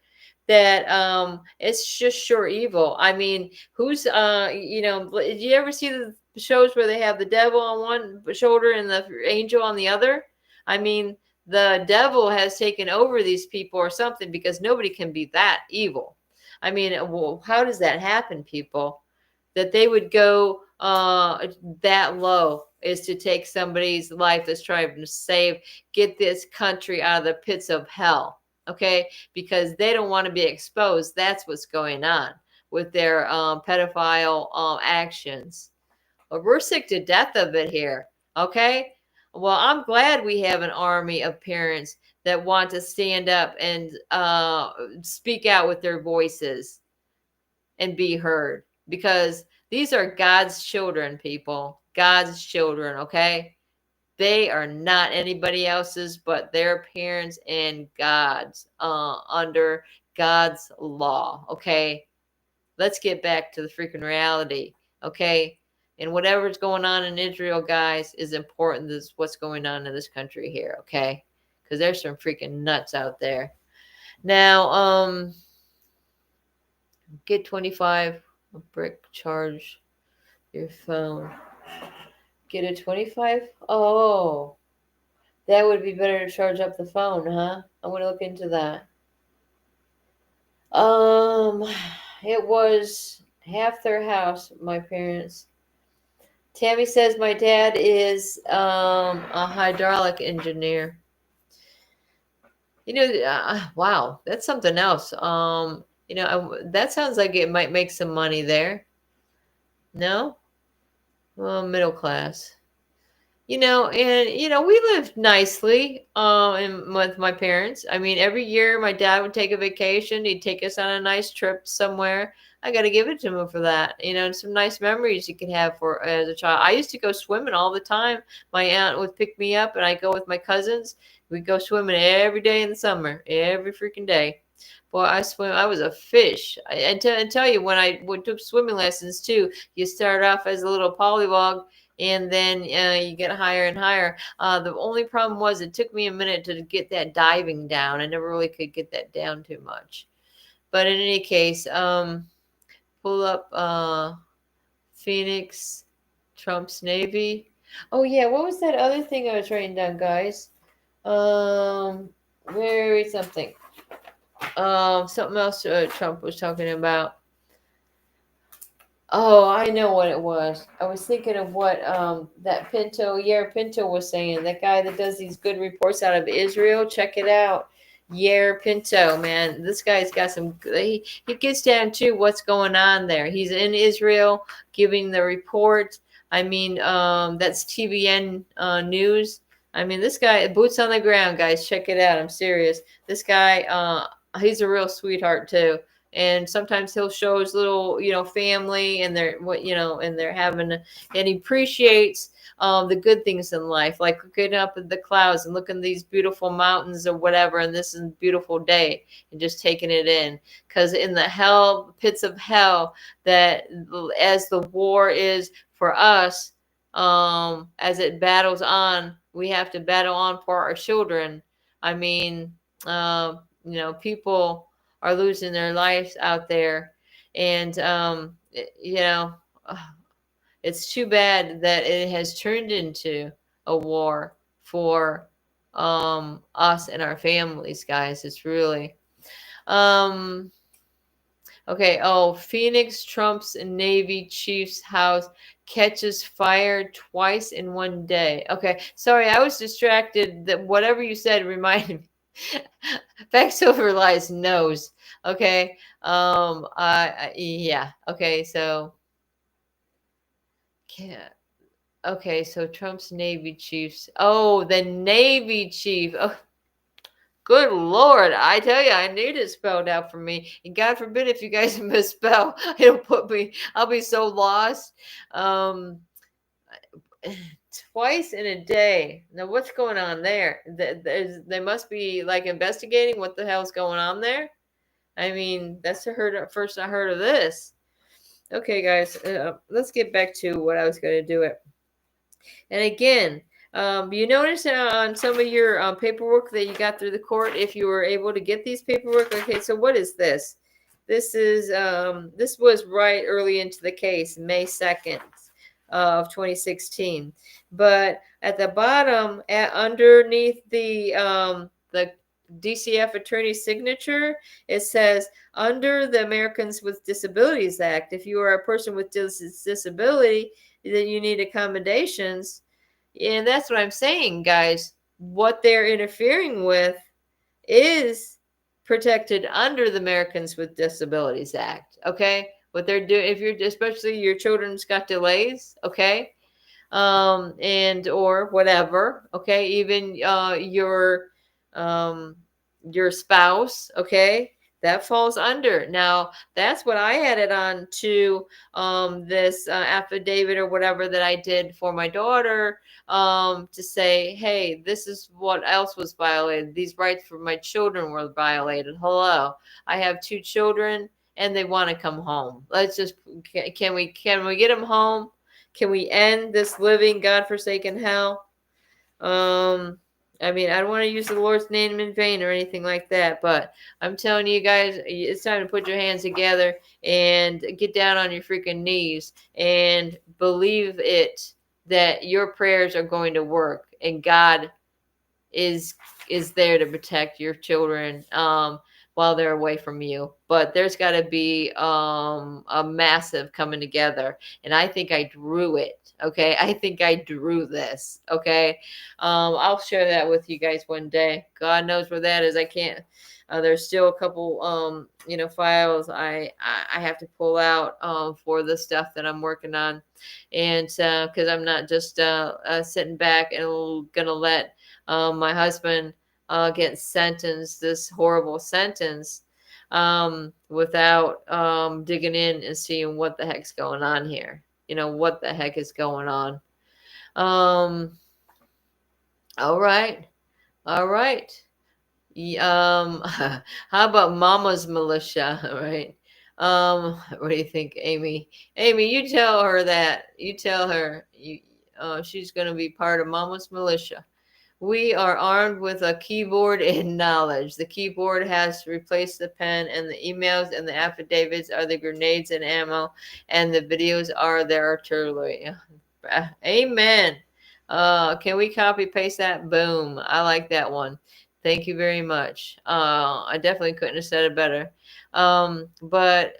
that it's just sure evil. I mean, who's did you ever see the shows where they have the devil on one shoulder and the angel on the other? I mean, the devil has taken over these people or something, because nobody can be that evil. I mean, well, how does that happen, people? That they would go that low, is to take somebody's life that's trying to get this country out of the pits of hell. Okay, because they don't want to be exposed. That's what's going on with their pedophile actions. Well, we're sick to death of it here. Okay. Well, I'm glad we have an army of parents that want to stand up and speak out with their voices and be heard, because these are God's children, people. God's children, okay? They are not anybody else's but their parents and God's, under God's law, okay? Let's get back to the freaking reality, okay? And whatever's going on in Israel, guys, is important as what's going on in this country here, okay? Because there's some freaking nuts out there. Now, get 25 a brick, charge your phone. Get a 25? Oh, that would be better to charge up the phone, huh? I'm going to look into that. It was half their house, my parents. Tammy says my dad is a hydraulic engineer. Wow, that's something else. That sounds like it might make some money there. No? Well, middle class. And we lived nicely with my parents. I mean, every year my dad would take a vacation. He'd take us on a nice trip somewhere. I got to give it to him for that. And some nice memories you can have for as a child. I used to go swimming all the time. My aunt would pick me up and I go with my cousins. We'd go swimming every day in the summer, every freaking day. Boy, I swim. I was a fish. And tell you, when I took swimming lessons too, you start off as a little polywog, and then you get higher and higher. The only problem was it took me a minute to get that diving down. I never really could get that down too much. But in any case, pull up Phoenix, Trump's Navy. Oh yeah, what was that other thing I was writing down, guys? Very something. Something else Trump was talking about. Oh, I know what it was. I was thinking of what that Pinto was saying. That guy that does these good reports out of Israel. Check it out. Yair Pinto, man. This guy's got some he gets down to what's going on there. He's in Israel giving the report. I mean, that's TVN news. I mean, this guy, boots on the ground, guys. Check it out. I'm serious. This guy, he's a real sweetheart too. And sometimes he'll show his little, family, and they're having, and he appreciates the good things in life, like looking up at the clouds and looking at these beautiful mountains or whatever, and this is a beautiful day, and just taking it in. Because in the pits of hell, that as the war is for us, as it battles on, we have to battle on for our children. I mean, people are losing their lives out there. And, it's too bad that it has turned into a war for us and our families, guys. It's really. Okay. Oh, Phoenix Trump's Navy Chief's house catches fire twice in one day. Okay. Sorry, I was distracted. That whatever you said reminded me. Back Silver Lies knows. Okay. Yeah. Okay. So. Yeah. Okay. So Trump's Navy Chiefs. Oh, the Navy Chief. Oh, good Lord. I tell you, I need it spelled out for me. And God forbid if you guys misspell, it'll put me, I'll be so lost. Um, Twice in a day. Now, what's going on there? They must be like investigating what the hell's going on there. I mean, that's first I heard of this. Okay, guys, let's get back to what I was going to do it. And again, you notice on some of your paperwork that you got through the court, if you were able to get these paperwork. Okay, so what is this? This was right early into the case, May 2nd of 2016. But at the bottom, underneath the DCF attorney's signature, it says, under the Americans with Disabilities Act, if you are a person with disability, then you need accommodations. And that's what I'm saying, guys. What they're interfering with is protected under the Americans with Disabilities Act. Okay. What they're doing, especially your children's got delays. Okay. And or whatever. Okay. Even your spouse. Okay. That falls under. Now, that's what I added on to this affidavit or whatever that I did for my daughter, to say, hey, this is what else was violated. These rights for my children were violated. Hello, I have 2 children and they want to come home. Let's just, can we get them home? Can we end this living godforsaken hell? I mean, I don't want to use the Lord's name in vain or anything like that, but I'm telling you guys, it's time to put your hands together and get down on your freaking knees and believe it, that your prayers are going to work and God is there to protect your children. while they're away from you. But there's got to be a massive coming together, and I think I drew it. Okay, I think I drew this. Okay, I'll share that with you guys one day. God knows where that is. I can't. There's still a couple, files I have to pull out for the stuff that I'm working on, and because I'm not just sitting back and gonna let my husband get sentenced this horrible sentence without digging in and seeing what the heck's going on here. What the heck is going on? All right, all right. How about Mama's militia, right? What do you think, Amy? Amy, you tell her that. You tell her she's going to be part of Mama's militia. We are armed with a keyboard and knowledge. The keyboard has replaced the pen, and the emails and the affidavits are the grenades and ammo, and the videos are their artillery. Amen. Can we copy paste that? Boom. I like that one. Thank you very much. I definitely couldn't have said it better. But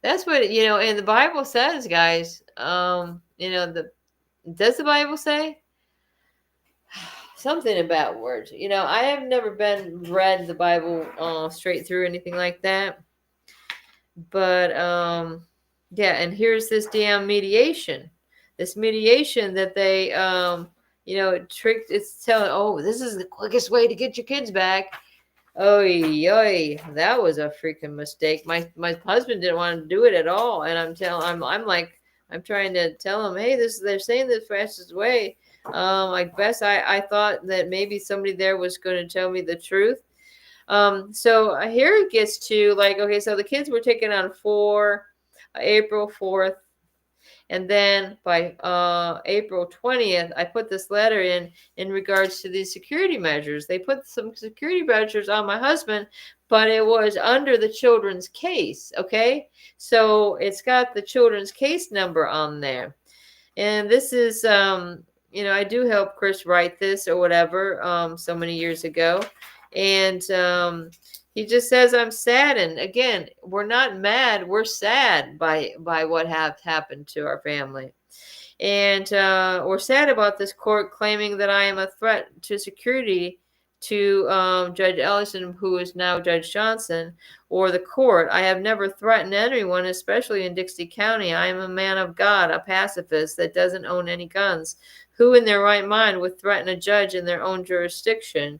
that's what, and the Bible says, guys. Does the Bible say something about words? I have never read the Bible straight through, anything like that. But yeah, and here's this damn mediation. This mediation that they tricked. It's telling, oh, this is the quickest way to get your kids back. Oy, that was a freaking mistake. My husband didn't want to do it at all, and I'm trying to tell him, hey, they're saying the fastest way. I thought that maybe somebody there was going to tell me the truth. So here it gets to okay, so the kids were taken on April 4th. And then by April 20th, I put this letter in regards to these security measures. They put some security measures on my husband, but it was under the children's case. Okay. So it's got the children's case number on there. And this is, I do help Chris write this or whatever so many years ago. And he just says, I'm saddened. Again, we're not mad. We're sad by what happened to our family. And we're sad about this court claiming that I am a threat to security to Judge Ellison, who is now Judge Johnson, or the court. I have never threatened anyone, especially in Dixie County. I am a man of God, a pacifist that doesn't own any guns. Who in their right mind would threaten a judge in their own jurisdiction?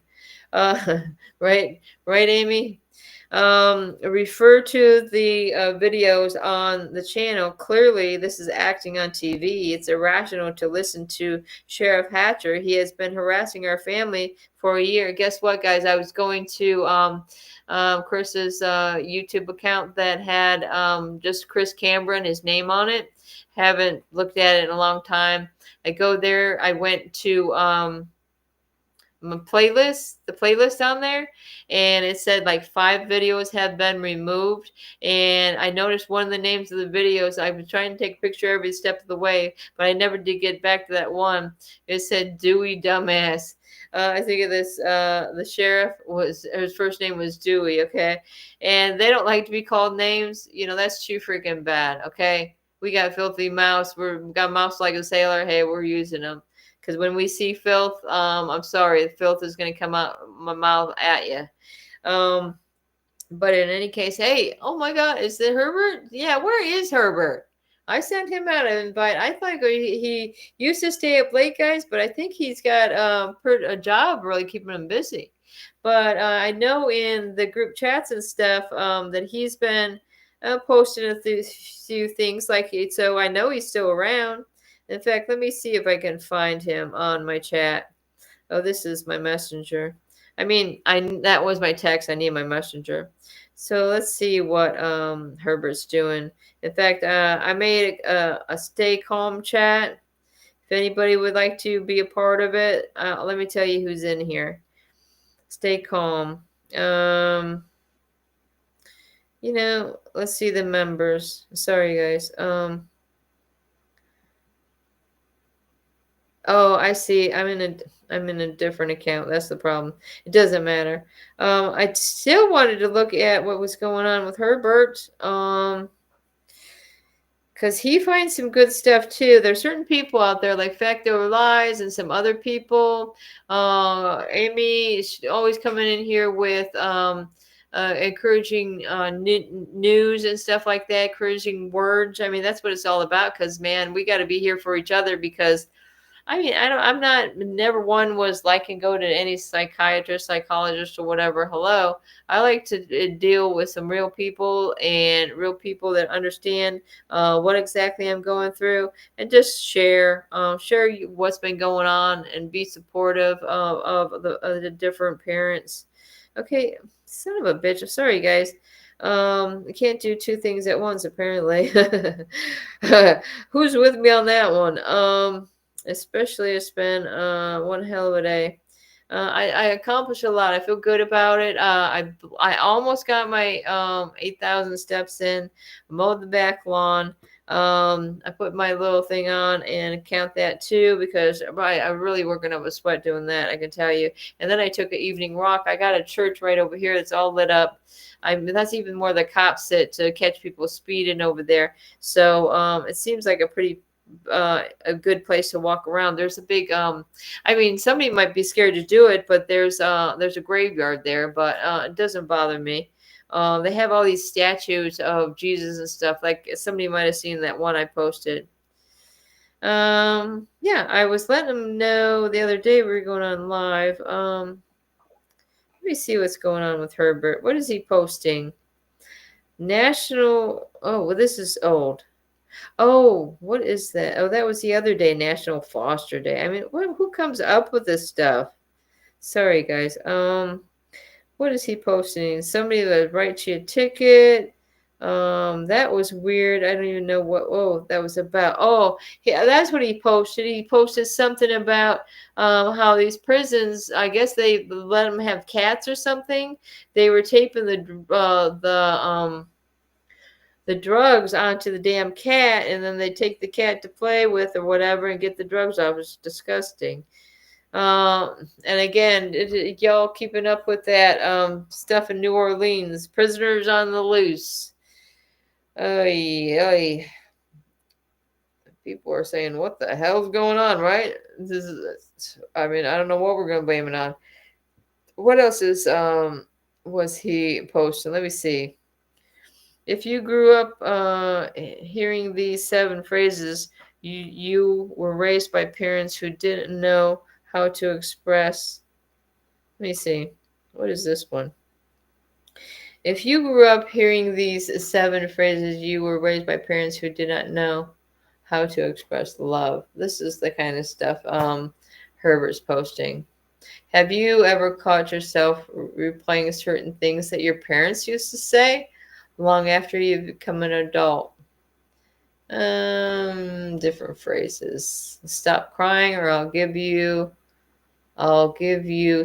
Right, Amy? Refer to the videos on the channel. Clearly, this is acting on TV. It's irrational to listen to Sheriff Hatcher. He has been harassing our family for a year. Guess what, guys? I was going to Chris's YouTube account that had just Chris Cameron, his name on it. Haven't looked at it in a long time. I go there. I went to my the playlist down there, and it said 5 videos have been removed. And I noticed one of the names of the videos, I've been trying to take a picture every step of the way, but I never did get back to that one. It said Dewey Dumbass. I think of this, the sheriff his first name was Dewey. Okay. And they don't like to be called names. That's too freaking bad. Okay. We got filthy mouse. We got mouse like a sailor. Hey, we're using them. Because when we see filth, I'm sorry, the filth is going to come out my mouth at you. But in any case, hey, oh my God, is it Herbert? Yeah, where is Herbert? I sent him out an invite. I thought he used to stay up late, guys, but I think he's got a job really keeping him busy. But I know in the group chats and stuff that he's been posting a few things so I know he's still around. In fact, let me see if I can find him on my chat. Oh, this is my messenger. That was my text. I need my messenger. So let's see what Herbert's doing. In fact, I made a stay calm chat. If anybody would like to be a part of it, let me tell you who's in here. Stay calm. Let's see the members. Sorry, guys. Oh, I see. I'm in a different account. That's the problem. It doesn't matter. I still wanted to look at what was going on with Herbert. Because he finds some good stuff too. There's certain people out there like Fact Over Lies and some other people. Amy is always coming in here with encouraging news and stuff like that, encouraging words. I mean, that's what it's all about. Because man, we got to be here for each other. Because I mean, I'm not, never one was like, and go to any psychiatrist, psychologist, or whatever. Hello. I like to deal with some real people and real people that understand what exactly I'm going through, and just share what's been going on and be supportive of the different parents. Okay. Son of a bitch. I'm sorry, guys. I can't do two things at once, apparently. Who's with me on that one? Especially it's been one hell of a day. I accomplished a lot. I feel good about it. I almost got my 8,000 steps in. Mowed the back lawn. I put my little thing on and count that too, because I really working up a sweat doing that, I can tell you. And then I took an evening walk. I got a church right over here that's all lit up. That's even more the cops sit to catch people speeding over there. So it seems like a good place to walk around. There's a big I mean, somebody might be scared to do it, but there's a graveyard there, but it doesn't bother me. They have all these statues of Jesus and stuff. Like somebody might have seen that one I posted. Yeah, I was letting them know the other day we were going on live. Let me see what's going on with Herbert. What is he posting? National. Oh, well, this is old. Oh, what is that? Oh, that was the other day, National Foster Day. I mean, who comes up with this stuff? Sorry, guys. What is he posting? Somebody that writes you a ticket. That was weird. I don't even know what. Oh, that was about. Oh, yeah, that's what he posted. He posted something about how these prisons. I guess they let them have cats or something. They were taping the drugs onto the damn cat, and then they take the cat to play with or whatever and get the drugs off. It's disgusting. And again, y'all keeping up with that stuff in New Orleans. Prisoners on the loose. Oy, oy. People are saying, what the hell's going on, right? I mean, I don't know what we're going to blame it on. What else was he posting? Let me see. If you grew up hearing these 7 phrases, you were raised by parents who didn't know how to express. Let me see. What is this one? If you grew up hearing these 7 phrases, you were raised by parents who did not know how to express love. This is the kind of stuff Herbert's posting. Have you ever caught yourself replaying certain things that your parents used to say long after you've become an adult? Different phrases. Stop crying, or I'll give you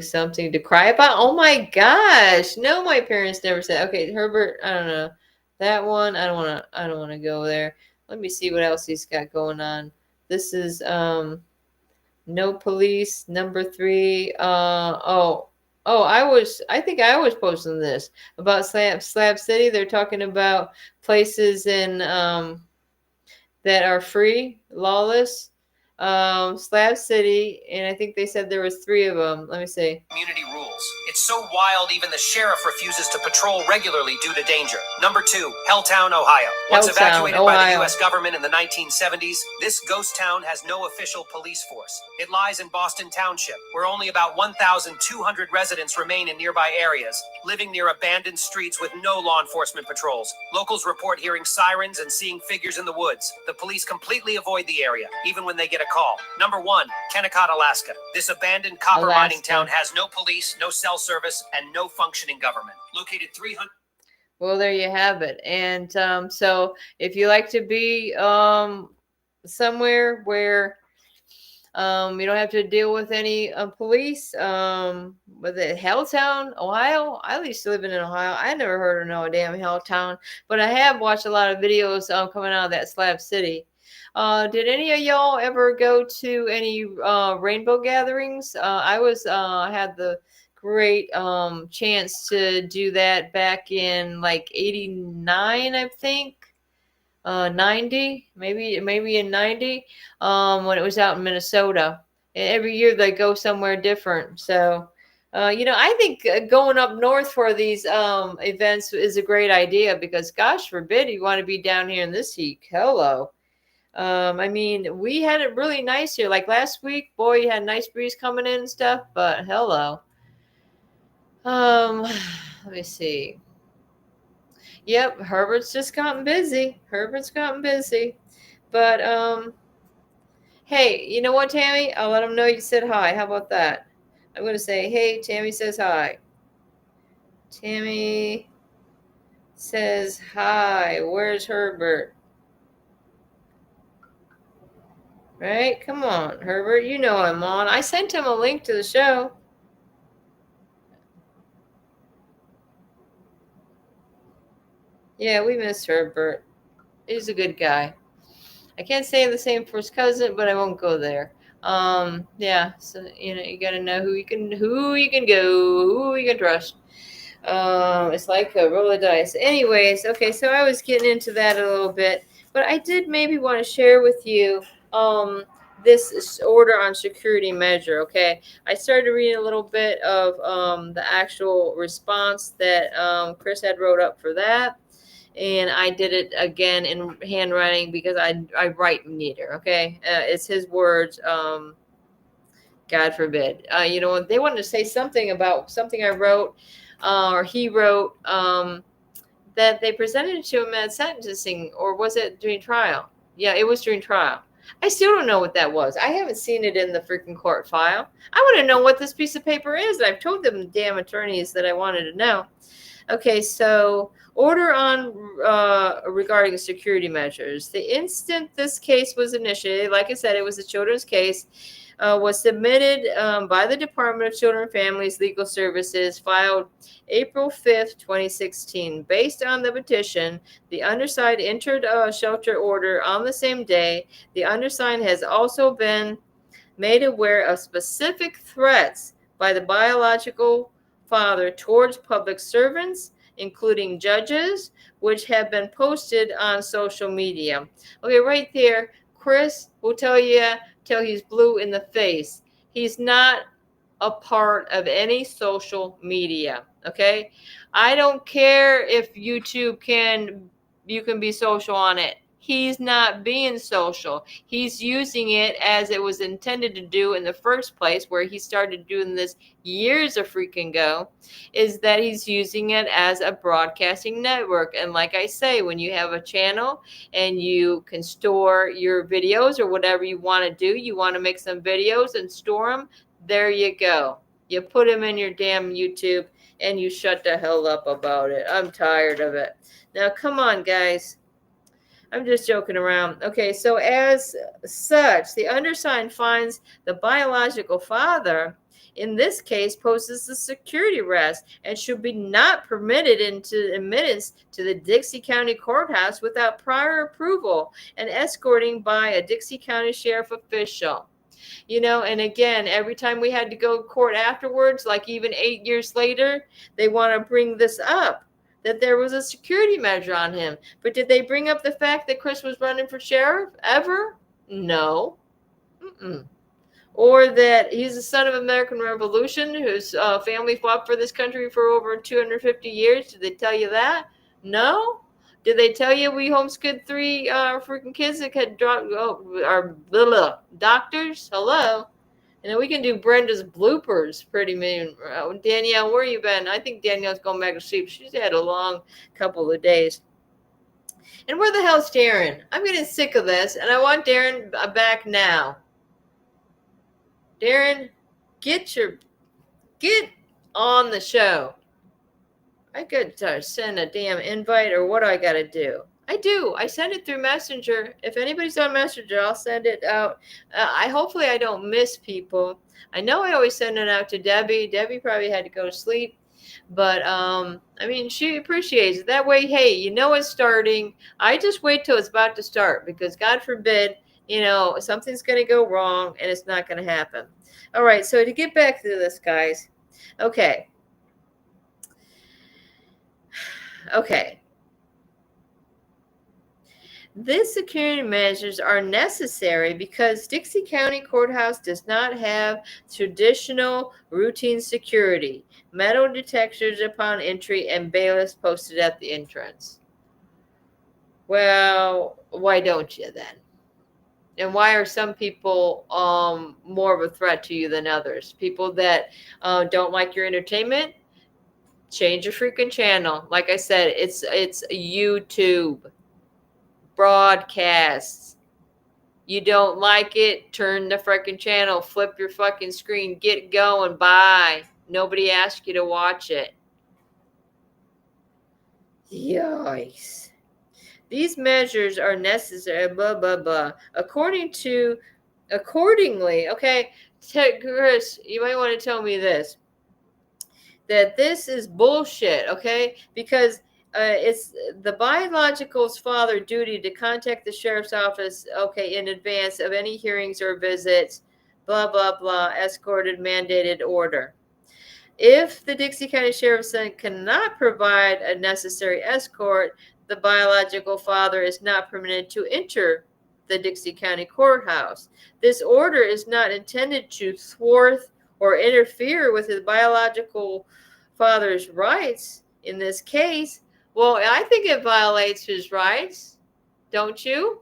something to cry about. Oh my gosh. No, my parents never said. Okay, Herbert, I don't know. That one, I don't wanna go there. Let me see what else he's got going on. This is no police, number 3. I think I was posting this about Slab City. They're talking about places in that are free, lawless. Slab City, and I think they said there was 3 of them. Let me see. Community rules. It's so wild even the sheriff refuses to patrol regularly due to danger. Number 2, Helltown, Ohio. Once Helltown, evacuated by the Ohio. U.S. government in the 1970s, this ghost town has no official police force. It lies in Boston Township, where only about 1,200 residents remain in nearby areas, living near abandoned streets with no law enforcement patrols. Locals report hearing sirens and seeing figures in the woods. The police completely avoid the area, even when they get a call. Number 1, Kennecott, Alaska. This abandoned copper mining town has no police, no cell service, and no functioning government. Located 300. Well, there you have it. And so if you like to be somewhere where you don't have to deal with any police, but the Helltown, Ohio, I used to live in Ohio. I never heard of no damn Helltown, but I have watched a lot of videos coming out of that Slab City. Did any of y'all ever go to any rainbow gatherings? I was had the great chance to do that back in like 89, I think. 90, maybe in 90, when it was out in Minnesota. And every year they go somewhere different. So, I think going up north for these events is a great idea because, gosh forbid, you want to be down here in this heat. Hello. I mean, we had it really nice here. Like last week, boy, you had a nice breeze coming in and stuff, but hello. Let me see. Yep, Herbert's just gotten busy. Herbert's gotten busy. But hey, you know what, Tammy? I'll let him know you said hi. How about that? I'm gonna say, hey, Tammy says hi. Tammy says hi. Where's Herbert? Right? Come on, Herbert. You know I'm on. I sent him a link to the show. Yeah, we missed Herbert. He's a good guy. I can't say the same for his cousin, but I won't go there. Yeah, so you gotta know who you can go, who you can trust. It's like a roll of dice. Anyways, okay, so I was getting into that a little bit, but I did maybe want to share with you this order on security measure. Okay, I started reading a little bit of the actual response that Chris had wrote up for that. And I did it again in handwriting because I write neater. Okay, it's his words. God forbid. They wanted to say something about something I wrote, or he wrote, that they presented it to him at sentencing, or was it during trial? Yeah, it was during trial. I still don't know what that was. I haven't seen it in the freaking court file. I want to know what this piece of paper is. I've told them damn attorneys that I wanted to know. Okay, so order on regarding security measures. The instant this case was initiated, like I said, it was a children's case, was submitted by the Department of Children and Families Legal Services, filed April 5th, 2016. Based on the petition, the undersigned entered a shelter order on the same day. The undersigned has also been made aware of specific threats by the biological father towards public servants, including judges, which have been posted on social media. Okay, right there, Chris will tell you till he's blue in the face. He's not a part of any social media. Okay, I don't care if you can be social on it. He's not being social. He's using it as it was intended to do in the first place, where he started doing this years of freaking ago, is that he's using it as a broadcasting network. And like I say, when you have a channel and you can store your videos or whatever you want to do, you want to make some videos and store them, there you go. You put them in your damn YouTube and you shut the hell up about it. I'm tired of it. Now, come on, guys. I'm just joking around. Okay, so as such, the undersigned finds the biological father, in this case, poses a security risk and should be not permitted into admittance to the Dixie County Courthouse without prior approval and escorting by a Dixie County Sheriff official. And again, every time we had to go to court afterwards, like even 8 years later, they want to bring this up, that there was a security measure on him. But did they bring up the fact that Chris was running for sheriff ever? No. Mm-mm. Or that he's the son of American Revolution, whose family fought for this country for over 250 years. Did they tell you that? No. Did they tell you we homeschooled 3 freaking kids that had our little doctors? Hello. We can do Brenda's bloopers pretty mean. Danielle, where you been? I think Danielle's going back to sleep. She's had a long couple of days. And where the hell's Darren? I'm getting sick of this, and I want Darren back now. Darren, get on the show. I could send a damn invite, or what do I got to do? I do. I send it through Messenger. If anybody's on Messenger, I'll send it out. Hopefully I don't miss people. I know I always send it out to Debbie. Debbie probably had to go to sleep. But I mean, she appreciates it that way. Hey, you know it's starting. I just wait till it's about to start, because God forbid, something's going to go wrong and it's not going to happen. All right, so to get back to this, guys. Okay. These security measures are necessary because Dixie County Courthouse does not have traditional routine security, metal detectors upon entry, and bailiffs posted at the entrance. Well, why don't you then? And why are some people more of a threat to you than others? People that don't like your entertainment, change your freaking channel. Like I said, it's YouTube broadcasts. You don't like it, turn the freaking channel, flip your fucking screen, get going, bye. Nobody asked you to watch it. Yikes. These measures are necessary, blah, blah, blah. Accordingly, okay, Chris, you might want to tell me this, that this is bullshit, okay? Because it's the biological's father duty to contact the sheriff's office, okay, in advance of any hearings or visits, blah, blah, blah, escorted, mandated order. If the Dixie County Sheriff's Office cannot provide a necessary escort, the biological father is not permitted to enter the Dixie County Courthouse. This order is not intended to thwart or interfere with his biological father's rights in this case. Well, I think it violates his rights, don't you?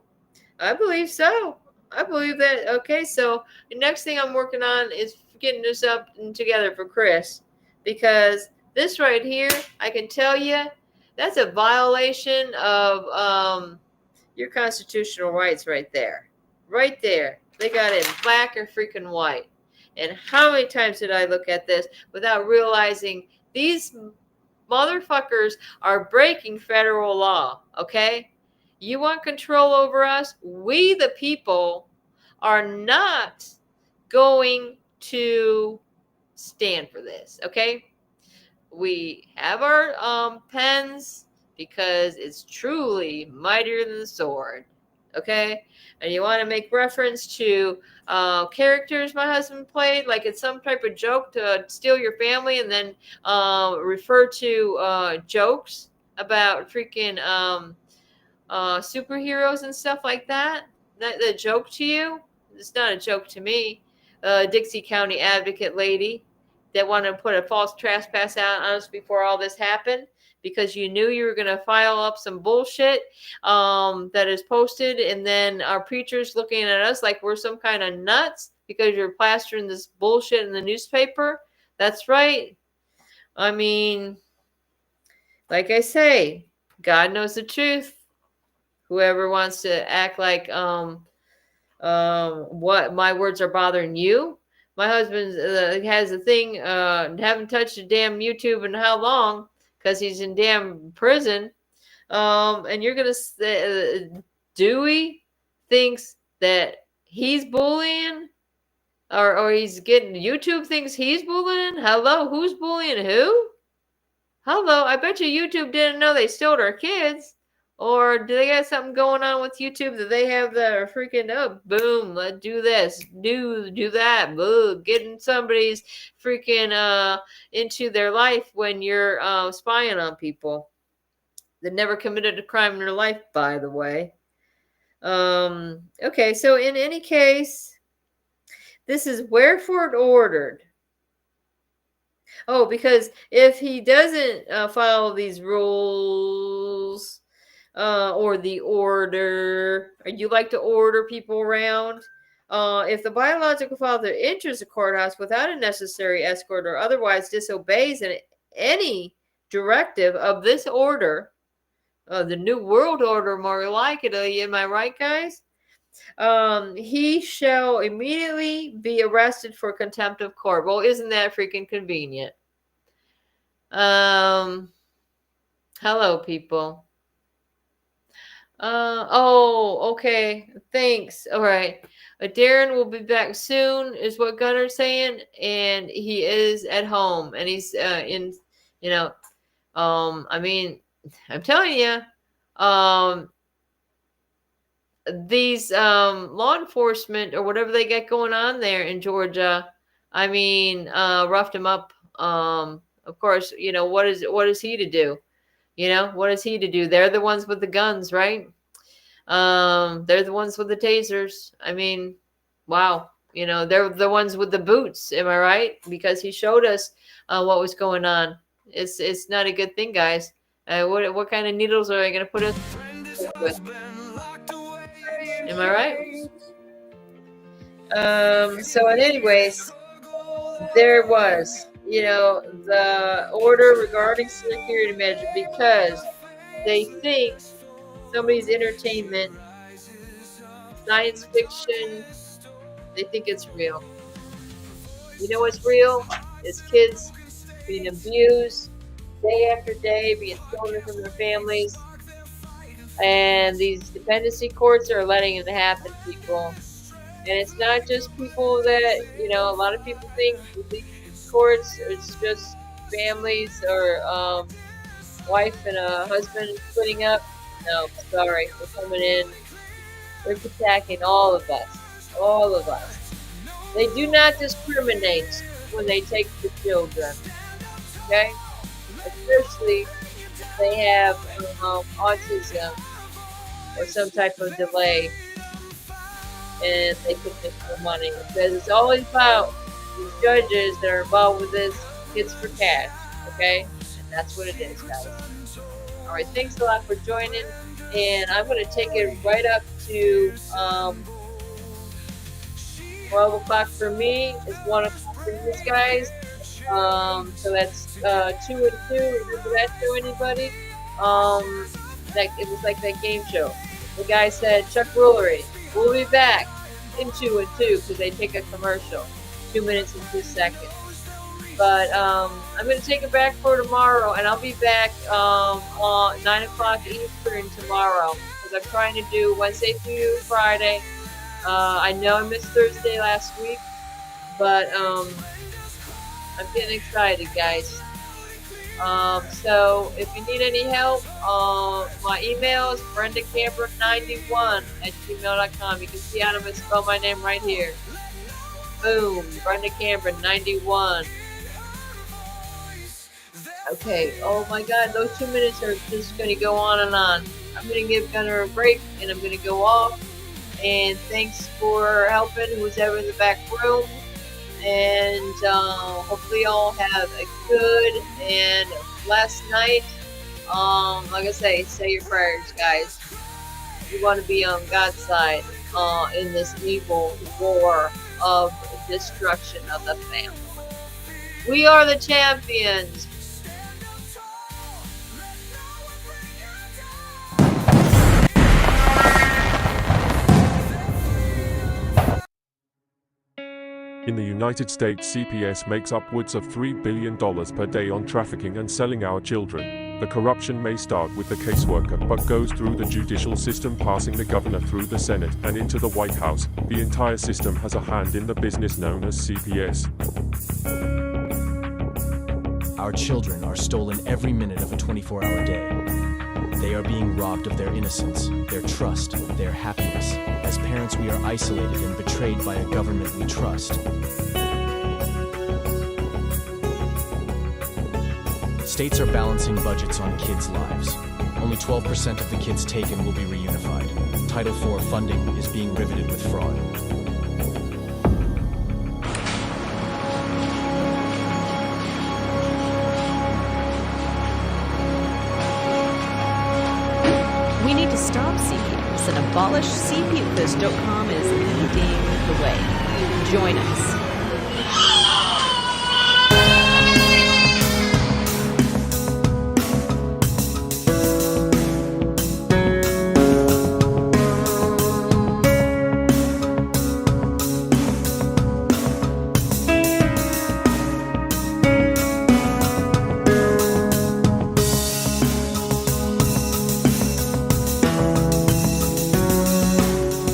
I believe so. I believe that. Okay, so the next thing I'm working on is getting this up and together for Chris, because this right here, I can tell you, that's a violation of your constitutional rights right there. Right there. They got it in black or freaking white. And how many times did I look at this without realizing these motherfuckers are breaking federal law, okay? You want control over us? We, the people, are not going to stand for this, okay? We have our pens because it's truly mightier than the sword, okay? And you want to make reference to characters my husband played, like it's some type of joke to steal your family, and then refer to jokes about freaking superheroes and stuff like that. That joke to you? It's not a joke to me. Dixie County advocate lady that wanted to put a false trespass out on us before all this happened, because you knew you were going to file up some bullshit that is posted, and then our preachers looking at us like we're some kind of nuts because you're plastering this bullshit in the newspaper. That's right. I mean, like I say, God knows the truth. Whoever wants to act like what my words are bothering you. My husband has a thing, haven't touched a damn YouTube in how long, because he's in damn prison. And you're gonna say, Dewey thinks that he's bullying, or he's getting, YouTube thinks he's bullying. Hello, who's bullying who? Hello, I bet you YouTube didn't know they stole our kids. Or do they got something going on with YouTube that they have the freaking, oh, boom, let's do this, do that, boom, getting somebody's freaking into their life when you're spying on people that never committed a crime in their life, by the way. Okay, so in any case, this is wherefore ordered. Oh, because if he doesn't follow these rules or the order, or you like to order people around, if the biological father enters the courthouse without a necessary escort or otherwise disobeys any directive of this order, the New World Order, more like it, am I right, guys? He shall immediately be arrested for contempt of court. Well, isn't that freaking convenient? Hello, people. Okay. Thanks. All right. Darren will be back soon, is what Gunner's saying, and he is at home, and he's You know, I mean, I'm telling you, these law enforcement or whatever they got going on there in Georgia, I mean, roughed him up. Of course, what is he to do? What is he to do? They're the ones with the guns, right? They're the ones with the tasers. I mean, wow. They're the ones with the boots. Am I right? Because he showed us what was going on. It's not a good thing, guys. What kind of needles are I going to put us with? Am I right? So anyways, there was, the order regarding security measure because they think somebody's entertainment, science fiction, they think it's real. You know what's real? It's kids being abused day after day, being stolen from their families. And these dependency courts are letting it happen, people. And it's not just people that, a lot of people think these courts, it's just families or wife and a husband splitting up. No, sorry, they're coming in. They're attacking all of us. All of us. They do not discriminate when they take the children. Okay? Especially if they have autism or some type of delay and they can make more money. Because it's always about these judges that are involved with this kids for cash. Okay? And that's what it is, guys. Alright, thanks a lot for joining. And I'm going to take it right up to 12 o'clock for me. It's 1 o'clock for you guys. So that's 2 and 2. Remember that show, anybody? It was like that game show. The guy said, Chuck Woolery, we'll be back in 2 and 2 because they take a commercial. 2 minutes and 2 seconds. But I'm going to take it back for tomorrow, and I'll be back on 9 o'clock Eastern tomorrow because I'm trying to do Wednesday through Friday. I know I missed Thursday last week, but I'm getting excited, guys. So if you need any help, my email is brendacamber91@gmail.com. You can see how to spell my name right here. Boom, brendacamber91. Okay, oh my God, those 2 minutes are just going to go on and on. I'm going to give Gunner a break, and I'm going to go off. And thanks for helping who's ever in the back room. And hopefully y'all have a good and blessed night. Like I say your prayers, guys. You want to be on God's side in this evil war of destruction of the family. We are the champions. In the United States, CPS makes upwards of $3 billion per day on trafficking and selling our children. The corruption may start with the caseworker, but goes through the judicial system, passing the governor through the Senate and into the White House. The entire system has a hand in the business known as CPS. Our children are stolen every minute of a 24-hour day. They are being robbed of their innocence, their trust, their happiness. As parents, we are isolated and betrayed by a government we trust. States are balancing budgets on kids' lives. Only 12% of the kids taken will be reunified. Title IV funding is being riveted with fraud. We need to stop CPS and abolish CPS.com is leading the way. Join us.